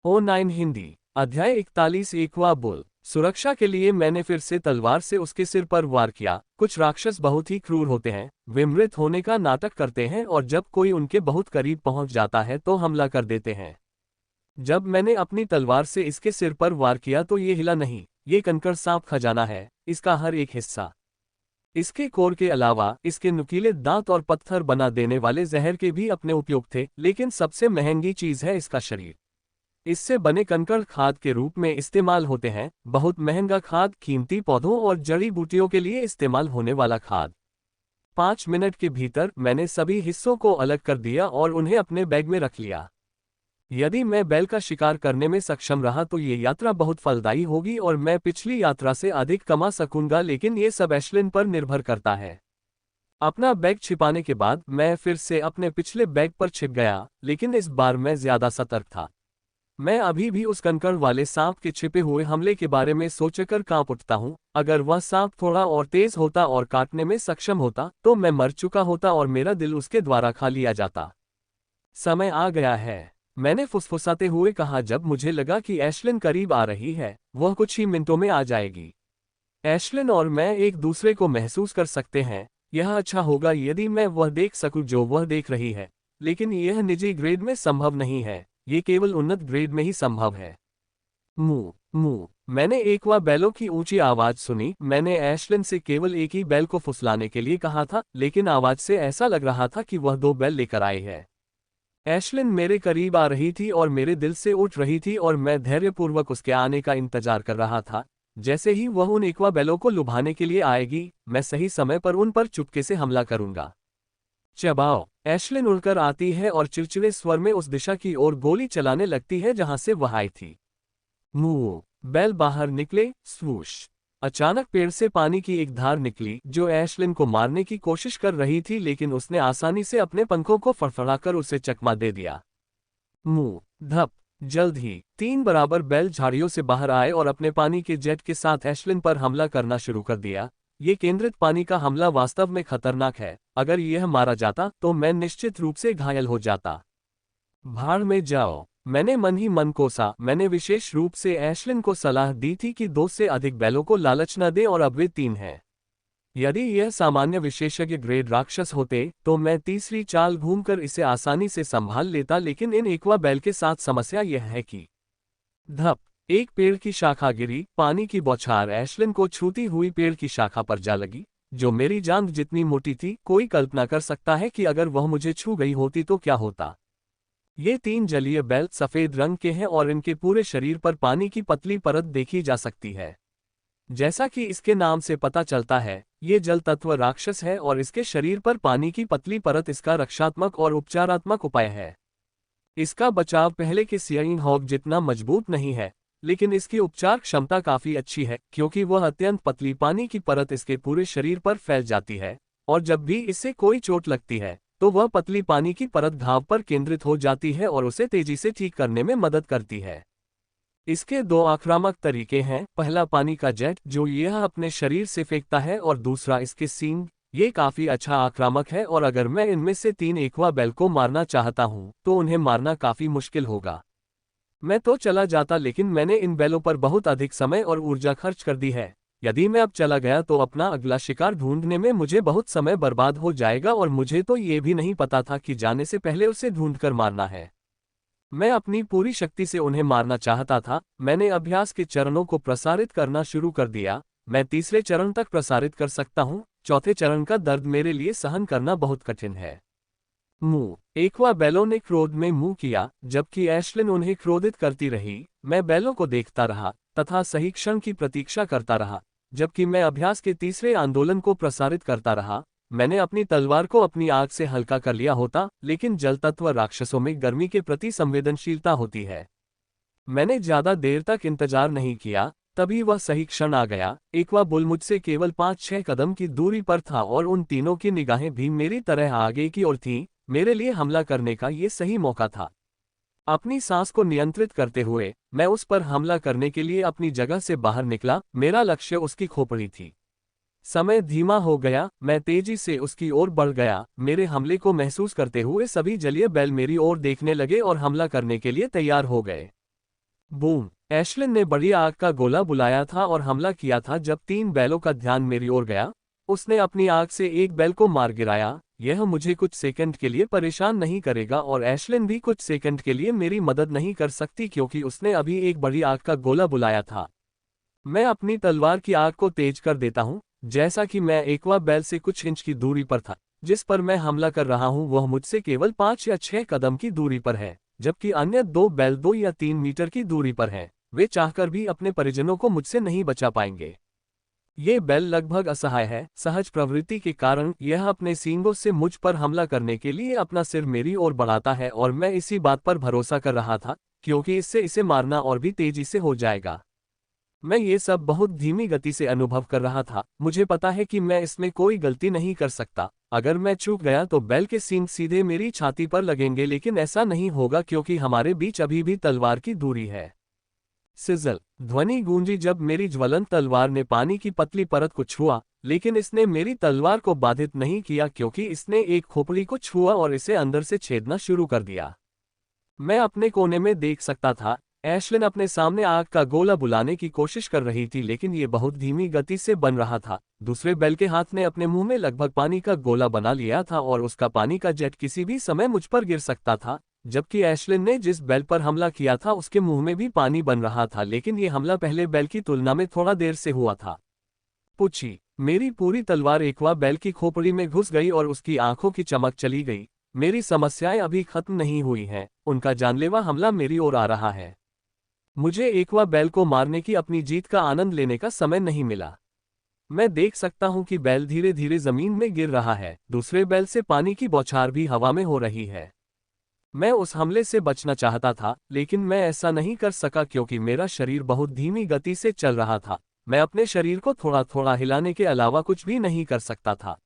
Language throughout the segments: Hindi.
O9 हिंदी अध्याय 41 एक्वा बुल। सुरक्षा के लिए मैंने फिर से तलवार से उसके सिर पर वार किया। कुछ राक्षस बहुत ही क्रूर होते हैं, वे मृत होने का नाटक करते हैं और जब कोई उनके बहुत करीब पहुंच जाता है तो हमला कर देते हैं। जब मैंने अपनी तलवार से इसके सिर पर वार किया तो ये हिला नहीं। ये कंकड़ सांप खजाना है, इसका हर एक हिस्सा, इसके कोर के अलावा इसके नुकीले दांत और पत्थर बना देने वाले जहर के भी अपने उपयोग थे, लेकिन सबसे महंगी चीज है इसका शरीर। इससे बने कंकड़ खाद के रूप में इस्तेमाल होते हैं, बहुत महंगा खाद, कीमती पौधों और जड़ी बूटियों के लिए इस्तेमाल होने वाला खाद। 5 मिनट के भीतर मैंने सभी हिस्सों को अलग कर दिया और उन्हें अपने बैग में रख लिया। यदि मैं बैल का शिकार करने में सक्षम रहा तो ये यात्रा बहुत फलदायी होगी और मैं पिछली यात्रा से अधिक कमा सकूंगा, लेकिन ये सब एश्लिन पर निर्भर करता है। अपना बैग छिपाने के बाद मैं फिर से अपने पिछले बैग पर छिप गया, लेकिन इस बार मैं ज्यादा सतर्क था। मैं अभी भी उस कंकड़ वाले सांप के छिपे हुए हमले के बारे में सोचकर कांप उठता हूं। अगर वह सांप थोड़ा और तेज होता और काटने में सक्षम होता तो मैं मर चुका होता और मेरा दिल उसके द्वारा खा लिया जाता। समय आ गया है, मैंने फुसफुसाते हुए कहा जब मुझे लगा कि एश्लिन करीब आ रही है। वह कुछ ही मिनटों में आ जाएगी। एश्लिन और मैं एक दूसरे को महसूस कर सकते हैं। यह अच्छा होगा यदि मैं वह देख सकूं जो वह देख रही है, लेकिन यह निजी ग्रेड में संभव नहीं है, ये केवल उन्नत ग्रेड में ही संभव है। मू मू मैंने एक्वा बैलों की ऊंची आवाज सुनी। मैंने एश्लिन से केवल एक ही बैल को फुसलाने के लिए कहा था, लेकिन आवाज से ऐसा लग रहा था कि वह 2 बैल लेकर आई है। एश्लिन मेरे करीब आ रही थी और मेरे दिल से उठ रही थी और मैं धैर्यपूर्वक उसके आने का इंतजार कर रहा था। जैसे ही वह उन एक्वा बैलों को लुभाने के लिए आएगी, मैं सही समय पर उन पर चुपके से हमला करूंगा। चबाओ। एश्लिन उड़कर आती है और चिड़चिड़े स्वर में उस दिशा की ओर गोली चलाने लगती है जहां से वह आई थी। मुंह बैल बाहर निकले। स्वूश। अचानक पेड़ से पानी की एक धार निकली जो एश्लिन को मारने की कोशिश कर रही थी, लेकिन उसने आसानी से अपने पंखों को फड़फड़ाकर उसे चकमा दे दिया। मुंह धप। जल्द ही 3 बराबर बैल झाड़ियों से बाहर आए और अपने पानी के जेट के साथ एश्लिन पर हमला करना शुरू कर दिया। ये केंद्रित पानी का हमला वास्तव में खतरनाक है। अगर यह मारा जाता तो मैं निश्चित रूप से घायल हो जाता। भाड़ में जाओ, मैंने मन ही मन कोसा। मैंने विशेष रूप से एश्लिन को सलाह दी थी कि 2 से अधिक बैलों को लालच न दे और अब वे 3 हैं। यदि यह सामान्य विशेषज्ञ ग्रेड राक्षस होते तो मैं तीसरी चाल घूमकर इसे आसानी से संभाल लेता, लेकिन इन एक्वा बैल के साथ समस्या यह है कि धप एक पेड़ की शाखा गिरी। पानी की बौछार एश्लिन को छूती हुई पेड़ की शाखा पर जा लगी, जो मेरी जांघ जितनी मोटी थी। कोई कल्पना कर सकता है कि अगर वह मुझे छू गई होती तो क्या होता। ये 3 जलीय बैल सफेद रंग के हैं और इनके पूरे शरीर पर पानी की पतली परत देखी जा सकती है। जैसा कि इसके नाम से पता चलता है, ये जल तत्व राक्षस है और इसके शरीर पर पानी की पतली परत इसका रक्षात्मक और उपचारात्मक उपाय है। इसका बचाव पहले के सियाइन हॉग जितना मजबूत नहीं है, लेकिन इसकी उपचार क्षमता काफी अच्छी है क्योंकि वह अत्यंत पतली पानी की परत इसके पूरे शरीर पर फैल जाती है, और जब भी इससे कोई चोट लगती है तो वह पतली पानी की परत घाव पर केंद्रित हो जाती है और उसे तेजी से ठीक करने में मदद करती है। इसके 2 आक्रामक तरीके हैं, पहला पानी का जेट जो यह अपने शरीर से फेंकता है और दूसरा इसके सींग। ये काफी अच्छा आक्रामक है और अगर मैं इनमें से 3 एक्वा बैल को मारना चाहता हूं तो उन्हें मारना काफी मुश्किल होगा। मैं तो चला जाता, लेकिन मैंने इन बैलों पर बहुत अधिक समय और ऊर्जा खर्च कर दी है। यदि मैं अब चला गया तो अपना अगला शिकार ढूंढने में मुझे बहुत समय बर्बाद हो जाएगा और मुझे तो ये भी नहीं पता था कि जाने से पहले उसे ढूंढकर मारना है। मैं अपनी पूरी शक्ति से उन्हें मारना चाहता था। मैंने अभ्यास के चरणों को प्रसारित करना शुरू कर दिया। मैं तीसरे चरण तक प्रसारित कर सकता हूँ। चौथे चरण का दर्द मेरे लिए सहन करना बहुत कठिन है। मुंह एक्वा बैलों ने क्रोध में मुंह किया, जबकि एश्लिन उन्हें क्रोधित करती रही। मैं बैलों को देखता रहा तथा सही क्षण की प्रतीक्षा करता रहा, जबकि मैं अभ्यास के तीसरे आंदोलन को प्रसारित करता रहा। मैंने अपनी तलवार को अपनी आग से हल्का कर लिया होता, लेकिन जल तत्व राक्षसों में गर्मी के प्रति संवेदनशीलता होती है। मैंने ज्यादा देर तक इंतजार नहीं किया, तभी वह सही क्षण आ गया। एक्वा बुल मुझसे केवल 5-6 कदम की दूरी पर था और उन तीनों की निगाहें भी मेरी तरह आगे की ओर थीं। मेरे लिए हमला करने का ये सही मौका था। अपनी सांस को नियंत्रित करते हुए मैं उस पर हमला करने के लिए अपनी जगह से बाहर निकला। मेरा लक्ष्य उसकी खोपड़ी थी। समय धीमा हो गया, मैं तेजी से उसकी ओर बढ़ गया। मेरे हमले को महसूस करते हुए सभी जलीय बैल मेरी ओर देखने लगे और हमला करने के लिए तैयार हो गए। बूम। एशलिन ने बड़ी आग का गोला बुलाया था और हमला किया था। जब 3 बैलों का ध्यान मेरी ओर गया, उसने अपनी आग से एक बैल को मार गिराया। यह मुझे कुछ सेकंड के लिए परेशान नहीं करेगा और एशलिन भी कुछ सेकंड के लिए मेरी मदद नहीं कर सकती क्योंकि उसने अभी एक बड़ी आग का गोला बुलाया था। मैं अपनी तलवार की आग को तेज कर देता हूँ। जैसा कि मैं एक्वा बैल से कुछ इंच की दूरी पर था, जिस पर मैं हमला कर रहा हूँ वह मुझसे केवल 5 या 6 कदम की दूरी पर है, जबकि अन्य 2 बैल 2 या 3 मीटर की दूरी पर हैं। वे चाहकर भी अपने परिजनों को मुझसे नहीं बचा पाएंगे। ये बैल लगभग असहाय है। सहज प्रवृत्ति के कारण यह अपने सींगों से मुझ पर हमला करने के लिए अपना सिर मेरी ओर बढ़ाता है और मैं इसी बात पर भरोसा कर रहा था, क्योंकि इससे इसे मारना और भी तेजी से हो जाएगा। मैं ये सब बहुत धीमी गति से अनुभव कर रहा था। मुझे पता है कि मैं इसमें कोई गलती नहीं कर सकता। अगर मैं चूक गया तो बैल के सींग सीधे मेरी छाती पर लगेंगे, लेकिन ऐसा नहीं होगा क्योंकि हमारे बीच अभी भी तलवार की दूरी है। सिजल ध्वनि गूंजी जब मेरी ज्वलंत तलवार ने पानी की पतली परत को छुआ, लेकिन इसने मेरी तलवार को बाधित नहीं किया क्योंकि इसने एक खोपड़ी को छुआ और इसे अंदर से छेदना शुरू कर दिया। मैं अपने कोने में देख सकता था। एशलिन अपने सामने आग का गोला बुलाने की कोशिश कर रही थी, लेकिन ये बहुत धीमी गति से बन रहा था। दूसरे बैल के हाथ ने अपने मुंह में लगभग पानी का गोला बना लिया था और उसका पानी का जेट किसी भी समय मुझ पर गिर सकता था, जबकि एशलिन ने जिस बैल पर हमला किया था उसके मुंह में भी पानी बन रहा था, लेकिन ये हमला पहले बैल की तुलना में थोड़ा देर से हुआ था। पूछी। मेरी पूरी तलवार एक्वा बैल की खोपड़ी में घुस गई और उसकी आंखों की चमक चली गई। मेरी समस्याएं अभी खत्म नहीं हुई हैं, उनका जानलेवा हमला मेरी ओर आ रहा है। मुझे एक्वा बैल को मारने की अपनी जीत का आनंद लेने का समय नहीं मिला। मैं देख सकता हूं कि बैल धीरे धीरे जमीन में गिर रहा है। दूसरे बैल से पानी की बौछार भी हवा में हो रही है। मैं उस हमले से बचना चाहता था, लेकिन मैं ऐसा नहीं कर सका क्योंकि मेरा शरीर बहुत धीमी गति से चल रहा था। मैं अपने शरीर को थोड़ा थोड़ा हिलाने के अलावा कुछ भी नहीं कर सकता था।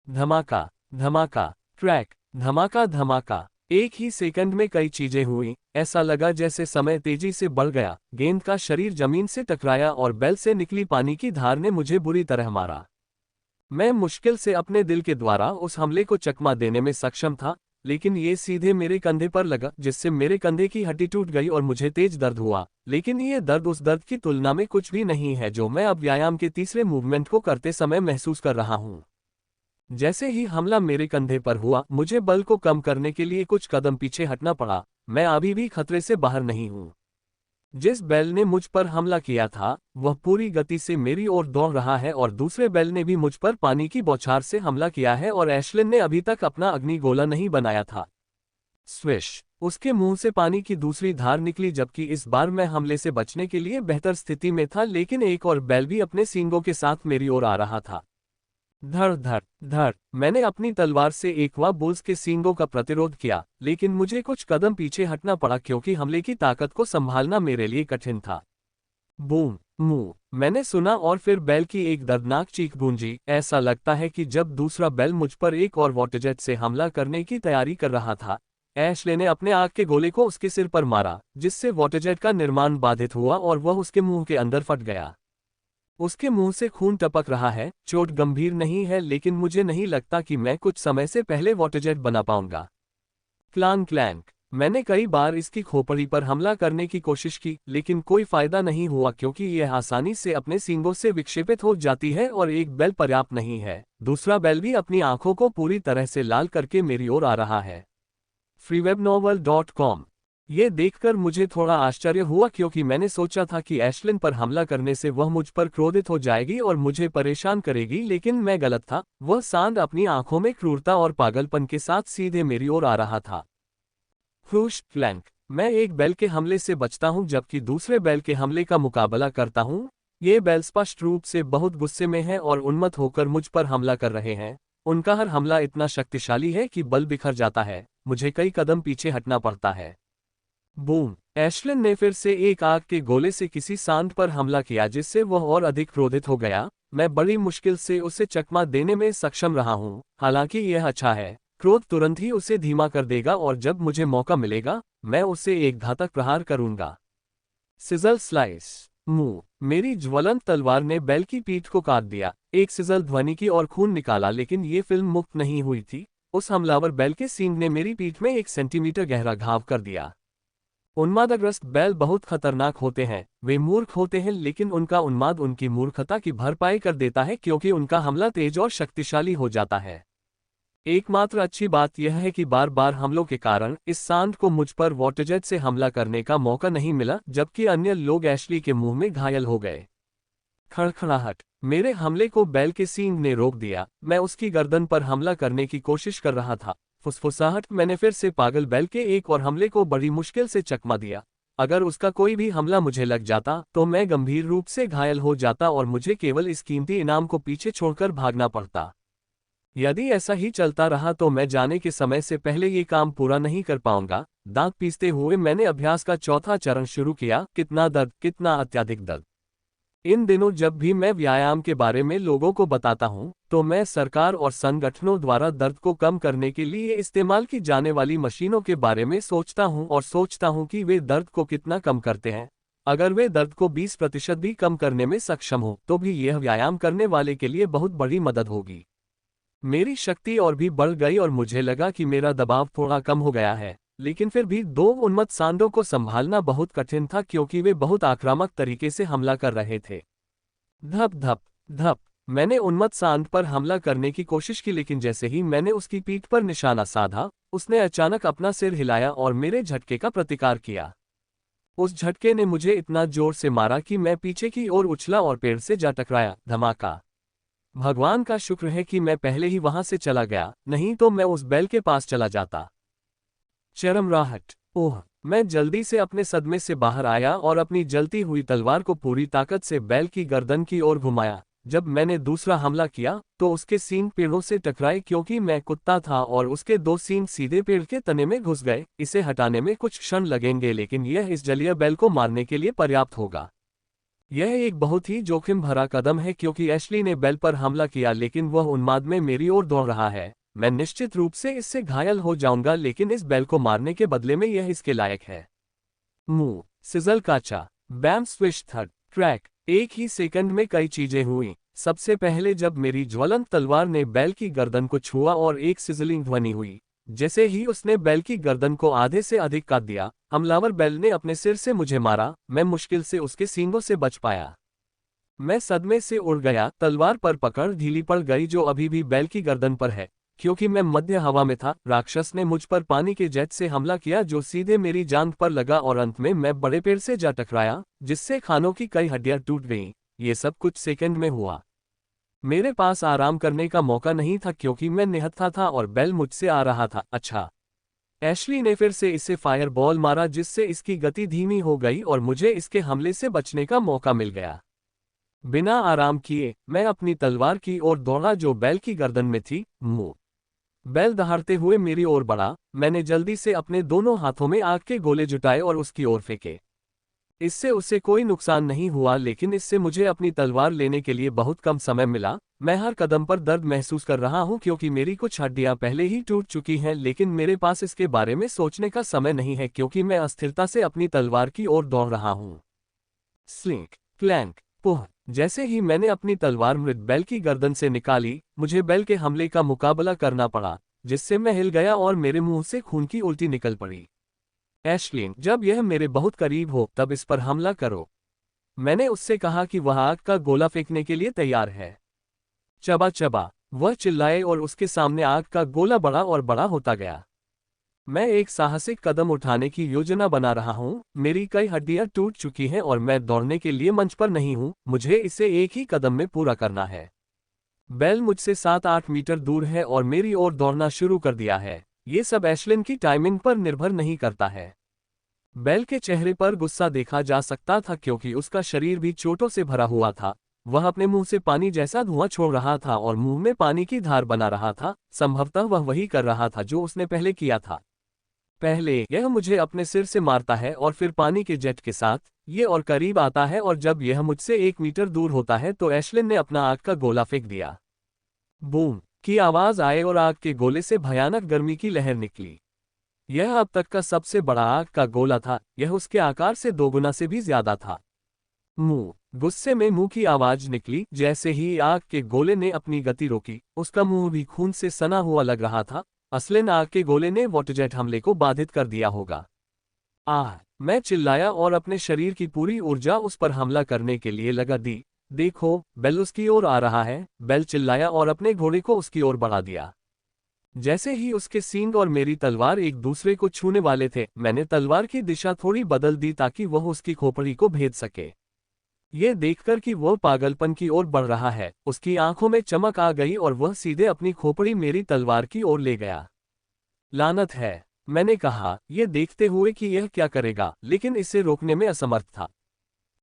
धमाका, धमाका, ट्रैक, धमाका धमाका। एक ही सेकंड में कई चीजें हुई। ऐसा लगा जैसे समय तेजी से बढ़ गया। गेंद का शरीर जमीन से टकराया और बैल से निकली पानी की धार ने मुझे बुरी तरह मारा। मैं मुश्किल से अपने दिल के द्वारा उस हमले को चकमा देने में सक्षम था, लेकिन ये सीधे मेरे कंधे पर लगा, जिससे मेरे कंधे की हड्डी टूट गई और मुझे तेज दर्द हुआ। लेकिन ये दर्द उस दर्द की तुलना में कुछ भी नहीं है जो मैं अब व्यायाम के तीसरे मूवमेंट को करते समय महसूस कर रहा हूँ। जैसे ही हमला मेरे कंधे पर हुआ, मुझे बल को कम करने के लिए कुछ कदम पीछे हटना पड़ा। मैं अभी भी खतरे से बाहर नहीं हूँ। जिस बैल ने मुझ पर हमला किया था वह पूरी गति से मेरी ओर दौड़ रहा है और दूसरे बैल ने भी मुझ पर पानी की बौछार से हमला किया है और एशलिन ने अभी तक अपना अग्निगोला नहीं बनाया था। स्विश! उसके मुंह से पानी की दूसरी धार निकली, जबकि इस बार मैं हमले से बचने के लिए बेहतर स्थिति में था, लेकिन एक और बैल भी अपने सींगों के साथ मेरी ओर आ रहा था। धड़ धड़ धड़। मैंने अपनी तलवार से एक्वा बुल्स के सींगों का प्रतिरोध किया, लेकिन मुझे कुछ कदम पीछे हटना पड़ा क्योंकि हमले की ताकत को संभालना मेरे लिए कठिन था। बूम! मुंह! मैंने सुना और फिर बैल की एक दर्दनाक चीख गूंजी। ऐसा लगता है कि जब दूसरा बैल मुझ पर एक और वाटरजेट से हमला करने की तैयारी कर रहा था, एशले ने अपने आग के गोले को उसके सिर पर मारा, जिससे वाटरजेट का निर्माण बाधित हुआ और वह उसके मुंह के अंदर फट गया। उसके मुंह से खून टपक रहा है। चोट गंभीर नहीं है, लेकिन मुझे नहीं लगता कि मैं कुछ समय से पहले वाटरजेट बना पाऊंगा। क्लांक क्लैंक। मैंने कई बार इसकी खोपड़ी पर हमला करने की कोशिश की, लेकिन कोई फायदा नहीं हुआ क्योंकि यह आसानी से अपने सींगों से विक्षेपित हो जाती है और एक बैल पर्याप्त नहीं है। दूसरा बैल भी अपनी आंखों को पूरी तरह से लाल करके मेरी ओर आ रहा है। freewebnovel.com। ये देखकर मुझे थोड़ा आश्चर्य हुआ क्योंकि मैंने सोचा था कि एशलिन पर हमला करने से वह मुझ पर क्रोधित हो जाएगी और मुझे परेशान करेगी, लेकिन मैं गलत था। वह सांड अपनी आंखों में क्रूरता और पागलपन के साथ सीधे मेरी ओर आ रहा था। फ्लूश फ्लैंक। मैं एक बैल के हमले से बचता हूं जबकि दूसरे बैल के हमले का मुकाबला करता हूं। ये बैल स्पष्ट रूप से बहुत गुस्से में हैं और उन्मत्त होकर मुझ पर हमला कर रहे हैं। उनका हर हमला इतना शक्तिशाली है कि बल बिखर जाता है। मुझे कई कदम पीछे हटना पड़ता है। बूम! एशलिन ने फिर से एक आग के गोले से किसी सांड पर हमला किया, जिससे वह और अधिक क्रोधित हो गया। मैं बड़ी मुश्किल से उसे चकमा देने में सक्षम रहा हूं। हालांकि यह अच्छा है। क्रोध तुरंत ही उसे धीमा कर देगा और जब मुझे मौका मिलेगा मैं उसे एक घातक प्रहार करूंगा। Sizzle slice. मुंह! मेरी ज्वलंत तलवार ने बैल की पीठ को काट दिया। एक सिजल ध्वनि की और खून निकाला, लेकिन ये फिल्म मुक्त नहीं हुई थी। उस हमलावर बैल के सींग ने मेरी पीठ में 1 सेंटीमीटर गहरा घाव कर दिया। उन्मादग्रस्त बैल बहुत खतरनाक होते हैं। वे मूर्ख होते हैं लेकिन उनका उन्माद उनकी मूर्खता की भरपाई कर देता है क्योंकि उनका हमला तेज और शक्तिशाली हो जाता है। एकमात्र अच्छी बात यह है कि बार बार हमलों के कारण इस सांड को मुझ पर वॉटरजेट से हमला करने का मौका नहीं मिला, जबकि अन्य लोग एशली के मुंह में घायल हो गए। खड़खड़ाहट। मेरे हमले को बैल के सींग ने रोक दिया। मैं उसकी गर्दन पर हमला करने की कोशिश कर रहा था। फुसफुसाहट। मैंने फिर से पागल बैल के एक और हमले को बड़ी मुश्किल से चकमा दिया। अगर उसका कोई भी हमला मुझे लग जाता तो मैं गंभीर रूप से घायल हो जाता और मुझे केवल इस कीमती इनाम को पीछे छोड़कर भागना पड़ता। यदि ऐसा ही चलता रहा तो मैं जाने के समय से पहले ये काम पूरा नहीं कर पाऊंगा। दांत पीसते हुए मैंने अभ्यास का चौथा चरण शुरू किया। कितना दर्द, कितना अत्यधिक दर्द। इन दिनों जब भी मैं व्यायाम के बारे में लोगों को बताता हूं, तो मैं सरकार और संगठनों द्वारा दर्द को कम करने के लिए इस्तेमाल की जाने वाली मशीनों के बारे में सोचता हूं और सोचता हूं कि वे दर्द को कितना कम करते हैं। अगर वे दर्द को 20% भी कम करने में सक्षम हो तो भी यह व्यायाम करने वाले के लिए बहुत बड़ी मदद होगी। मेरी शक्ति और भी बढ़ गई और मुझे लगा कि मेरा दबाव थोड़ा कम हो गया है, लेकिन फिर भी दो उन्मत्त सांडों को संभालना बहुत कठिन था क्योंकि वे बहुत आक्रामक तरीके से हमला कर रहे थे। धप धप धप। मैंने उन्मत्त सांड पर हमला करने की कोशिश की, लेकिन जैसे ही मैंने उसकी पीठ पर निशाना साधा, उसने अचानक अपना सिर हिलाया और मेरे झटके का प्रतिकार किया। उस झटके ने मुझे इतना जोर से मारा कि मैं पीछे की ओर उछला और पेड़ से जा टकराया। धमाका। भगवान का शुक्र है कि मैं पहले ही वहां से चला गया, नहीं तो मैं उस बैल के पास चला जाता। चरमराहट। ओह। मैं जल्दी से अपने सदमे से बाहर आया और अपनी जलती हुई तलवार को पूरी ताकत से बैल की गर्दन की ओर घुमाया। जब मैंने दूसरा हमला किया तो उसके सींग पेड़ों से टकराए क्योंकि मैं कुत्ता था और उसके दो सींग सीधे पेड़ के तने में घुस गए। इसे हटाने में कुछ क्षण लगेंगे, लेकिन यह इस जलीय बैल को मारने के लिए पर्याप्त होगा। यह एक बहुत ही जोखिम भरा कदम है क्योंकि एशली ने बैल पर हमला किया, लेकिन वह उन्माद में मेरी ओर दौड़ रहा है। मैं निश्चित रूप से इससे घायल हो जाऊंगा, लेकिन इस बैल को मारने के बदले में यह इसके लायक है। मुंह। सिजल काचा। बैम स्विश थर्ड ट्रैक। एक ही सेकंड में कई चीजें हुई। सबसे पहले जब मेरी ज्वलंत तलवार ने बैल की गर्दन को छुआ और एक सिजलिंग ध्वनि हुई। जैसे ही उसने बैल की गर्दन को आधे से अधिक काट दिया, हमलावर बैल ने अपने सिर से मुझे मारा। मैं मुश्किल से उसके सींगों से बच पाया। मैं सदमे से उड़ गया। तलवार पर पकड़ ढीली पड़ गई जो अभी भी बैल की गर्दन पर है। क्योंकि मैं मध्य हवा में था, राक्षस ने मुझ पर पानी के जेट से हमला किया जो सीधे मेरी जांघ पर लगा और अंत में मैं बड़े पेड़ से जा टकराया, जिससे खानों की कई हड्डियां टूट गईं। ये सब कुछ सेकंड में हुआ। मेरे पास आराम करने का मौका नहीं था क्योंकि मैं निहत्था था और बैल मुझसे आ रहा था। अच्छा। एशली ने फिर से इसे फायर बॉल मारा जिससे इसकी गति धीमी हो गई और मुझे इसके हमले से बचने का मौका मिल गया। बिना आराम किए मैं अपनी तलवार की ओर दौड़ा जो बैल की गर्दन में थी। मुंह। बैल दहाड़ते हुए मेरी ओर बढ़ा। मैंने जल्दी से अपने दोनों हाथों में आग के गोले जुटाए और उसकी ओर फेंके। इससे उसे कोई नुकसान नहीं हुआ, लेकिन इससे मुझे अपनी तलवार लेने के लिए बहुत कम समय मिला। मैं हर कदम पर दर्द महसूस कर रहा हूं क्योंकि मेरी कुछ हड्डियां पहले ही टूट चुकी हैं, लेकिन मेरे पास इसके बारे में सोचने का समय नहीं है क्योंकि मैं अस्थिरता से अपनी तलवार की ओर दौड़ रहा हूं। स्लिंक प्लैंक पुह। जैसे ही मैंने अपनी तलवार मृत बैल की गर्दन से निकाली, मुझे बैल के हमले का मुकाबला करना पड़ा, जिससे मैं हिल गया और मेरे मुंह से खून की उल्टी निकल पड़ी। एशलीन, जब यह मेरे बहुत करीब हो तब इस पर हमला करो। मैंने उससे कहा कि वह आग का गोला फेंकने के लिए तैयार है। चबा चबा। वह चिल्लाए और उसके सामने आग का गोला बड़ा और बड़ा होता गया। मैं एक साहसिक कदम उठाने की योजना बना रहा हूं। मेरी कई हड्डियां टूट चुकी हैं और मैं दौड़ने के लिए मंच पर नहीं हूं। मुझे इसे एक ही कदम में पूरा करना है। बैल मुझसे 7-8 मीटर दूर है और मेरी ओर दौड़ना शुरू कर दिया है। ये सब एशलिन की टाइमिंग पर निर्भर नहीं करता है। बैल के चेहरे पर गुस्सा देखा जा सकता था क्योंकि उसका शरीर भी चोटों से भरा हुआ था। वह अपने मुंह से पानी जैसा धुआं छोड़ रहा था और मुंह में पानी की धार बना रहा था। संभवतः वह वही कर रहा था जो उसने पहले किया था। पहले यह मुझे अपने सिर से मारता है और फिर पानी के जेट के साथ ये और करीब आता है, और जब यह मुझसे 1 मीटर दूर होता है तो एशलिन ने अपना आग का गोला फेंक दिया। बूम की आवाज आए और आग के गोले से भयानक गर्मी की लहर निकली। यह अब तक का सबसे बड़ा आग का गोला था। यह उसके आकार से 2 गुना से भी ज्यादा था। मुंह। गुस्से में मुंह की आवाज निकली। जैसे ही आग के गोले ने अपनी गति रोकी, उसका मुंह भी खून से सना हुआ लग रहा था। असलिन आग के गोले ने वाटरजेट हमले को बाधित कर दिया होगा। आह! मैं चिल्लाया और अपने शरीर की पूरी ऊर्जा उस पर हमला करने के लिए लगा दी। देखो, बेल उसकी ओर आ रहा है, बेल चिल्लाया और अपने घोड़े को उसकी ओर बढ़ा दिया। जैसे ही उसके सींग और मेरी तलवार एक दूसरे को छूने वाले थे, मैंने तलवार की दिशा थोड़ी बदल दी ताकि वह उसकी खोपड़ी को भेद सके। ये देखकर कि वह पागलपन की ओर बढ़ रहा है, उसकी आंखों में चमक आ गई और वह सीधे अपनी खोपड़ी मेरी तलवार की ओर ले गया। लानत है, मैंने कहा, यह देखते हुए कि यह क्या करेगा, लेकिन इसे रोकने में असमर्थ था।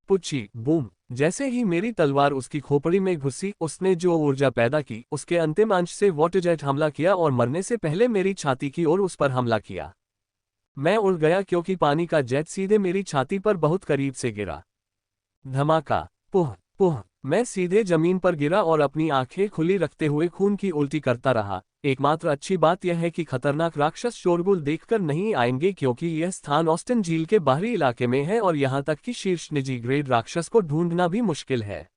पुच्ची, बूम! जैसे ही मेरी तलवार उसकी खोपड़ी में घुसी, उसने जो ऊर्जा पैदा की, उसके अंतिम अंश से वाटरजेट हमला किया और मरने से पहले मेरी छाती की ओर उस पर हमला किया। मैं उड़ गया क्योंकि पानी का जेट सीधे मेरी छाती पर बहुत करीब से गिरा। धमाका! पुह! पुह! मैं सीधे जमीन पर गिरा और अपनी आंखें खुली रखते हुए खून की उल्टी करता रहा। एकमात्र अच्छी बात यह है कि खतरनाक राक्षस शोरगुल देखकर नहीं आएंगे क्योंकि यह स्थान ऑस्टिन झील के बाहरी इलाके में है और यहां तक कि शीर्ष निजी ग्रेड राक्षस को ढूंढना भी मुश्किल है।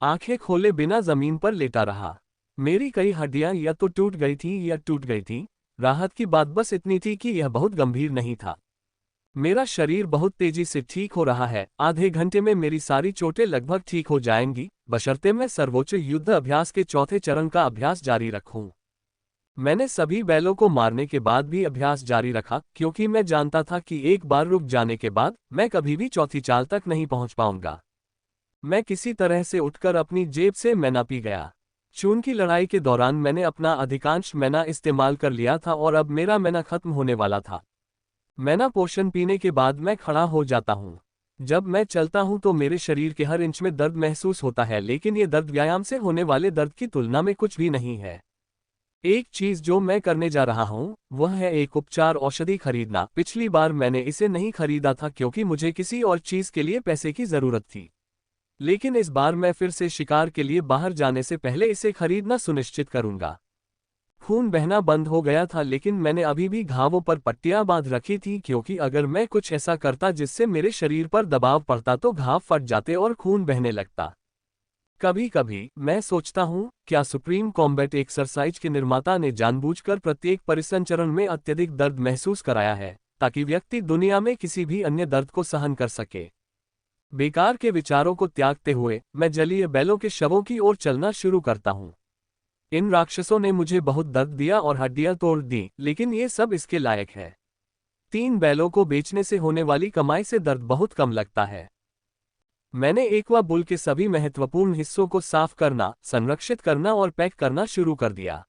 आंखें खोले बिना जमीन पर लेटा रहा। मेरी कई हड्डियां या तो टूट गई थी या टूट गई थी। राहत की बात बस इतनी थी कि यह बहुत गंभीर नहीं था। मेरा शरीर बहुत तेजी से ठीक हो रहा है। आधे घंटे में मेरी सारी चोटें लगभग ठीक हो जाएंगी, बशर्ते मैं सर्वोच्च युद्ध अभ्यास के चौथे चरण का अभ्यास जारी रखूं। मैंने सभी बैलों को मारने के बाद भी अभ्यास जारी रखा क्योंकि मैं जानता था कि एक बार रुक जाने के बाद मैं कभी भी चौथी चाल तक नहीं पहुंच पाऊंगा। मैं किसी तरह से उठकर अपनी जेब से मैना पी गया। चून की लड़ाई के दौरान मैंने अपना अधिकांश मैना इस्तेमाल कर लिया था और अब मेरा मैना खत्म होने वाला था। मैना पोषण पीने के बाद मैं खड़ा हो जाता हूँ। जब मैं चलता हूँ तो मेरे शरीर के हर इंच में दर्द महसूस होता है, लेकिन ये दर्द व्यायाम से होने वाले दर्द की तुलना में कुछ भी नहीं है। एक चीज जो मैं करने जा रहा हूँ वह है एक उपचार औषधि खरीदना। पिछली बार मैंने इसे नहीं खरीदा था क्योंकि मुझे किसी और चीज के लिए पैसे की जरूरत थी, लेकिन इस बार मैं फिर से शिकार के लिए बाहर जाने से पहले इसे खरीदना सुनिश्चित करूंगा। खून बहना बंद हो गया था, लेकिन मैंने अभी भी घावों पर पट्टियां बांध रखी थी क्योंकि अगर मैं कुछ ऐसा करता जिससे मेरे शरीर पर दबाव पड़ता तो घाव फट जाते और खून बहने लगता। कभी कभी मैं सोचता हूँ, क्या सुप्रीम कॉम्बैट एक्सरसाइज के निर्माता ने जानबूझकर प्रत्येक परिसंचरण में अत्यधिक दर्द महसूस कराया है ताकि व्यक्ति दुनिया में किसी भी अन्य दर्द को सहन कर सके। बेकार के विचारों को त्यागते हुए मैं जलीय बैलों के शवों की ओर चलना शुरू करता हूँ। इन राक्षसों ने मुझे बहुत दर्द दिया और हड्डियां तोड़ दी, लेकिन ये सब इसके लायक है। 3 बैलों को बेचने से होने वाली कमाई से दर्द बहुत कम लगता है। मैंने एक्वा बुल के सभी महत्वपूर्ण हिस्सों को साफ करना, संरक्षित करना और पैक करना शुरू कर दिया।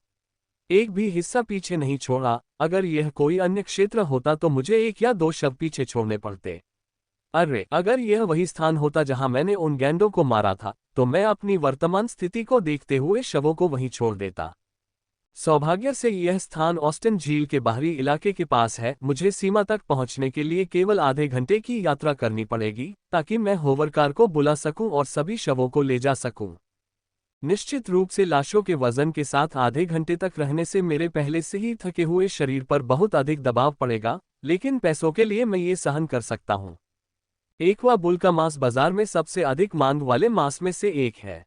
एक भी हिस्सा पीछे नहीं छोड़ा। अगर यह कोई अन्य क्षेत्र होता तो मुझे 1 या 2 शव पीछे छोड़ने पड़ते। अरे, अगर यह वही स्थान होता जहां मैंने उन गैंडों को मारा था, तो मैं अपनी वर्तमान स्थिति को देखते हुए शवों को वहीं छोड़ देता। सौभाग्य से यह स्थान ऑस्टिन झील के बाहरी इलाके के पास है। मुझे सीमा तक पहुंचने के लिए केवल आधे घंटे की यात्रा करनी पड़ेगी ताकि मैं होवरकार को बुला सकूं और सभी शवों को ले जा सकूं। निश्चित रूप से लाशों के वजन के साथ आधे घंटे तक रहने से मेरे पहले से ही थके हुए शरीर पर बहुत अधिक दबाव पड़ेगा, लेकिन पैसों के लिए मैं ये सहन कर सकता हूं। एक्वा बुल का मांस बाजार में सबसे अधिक मांग वाले मांस में से एक है।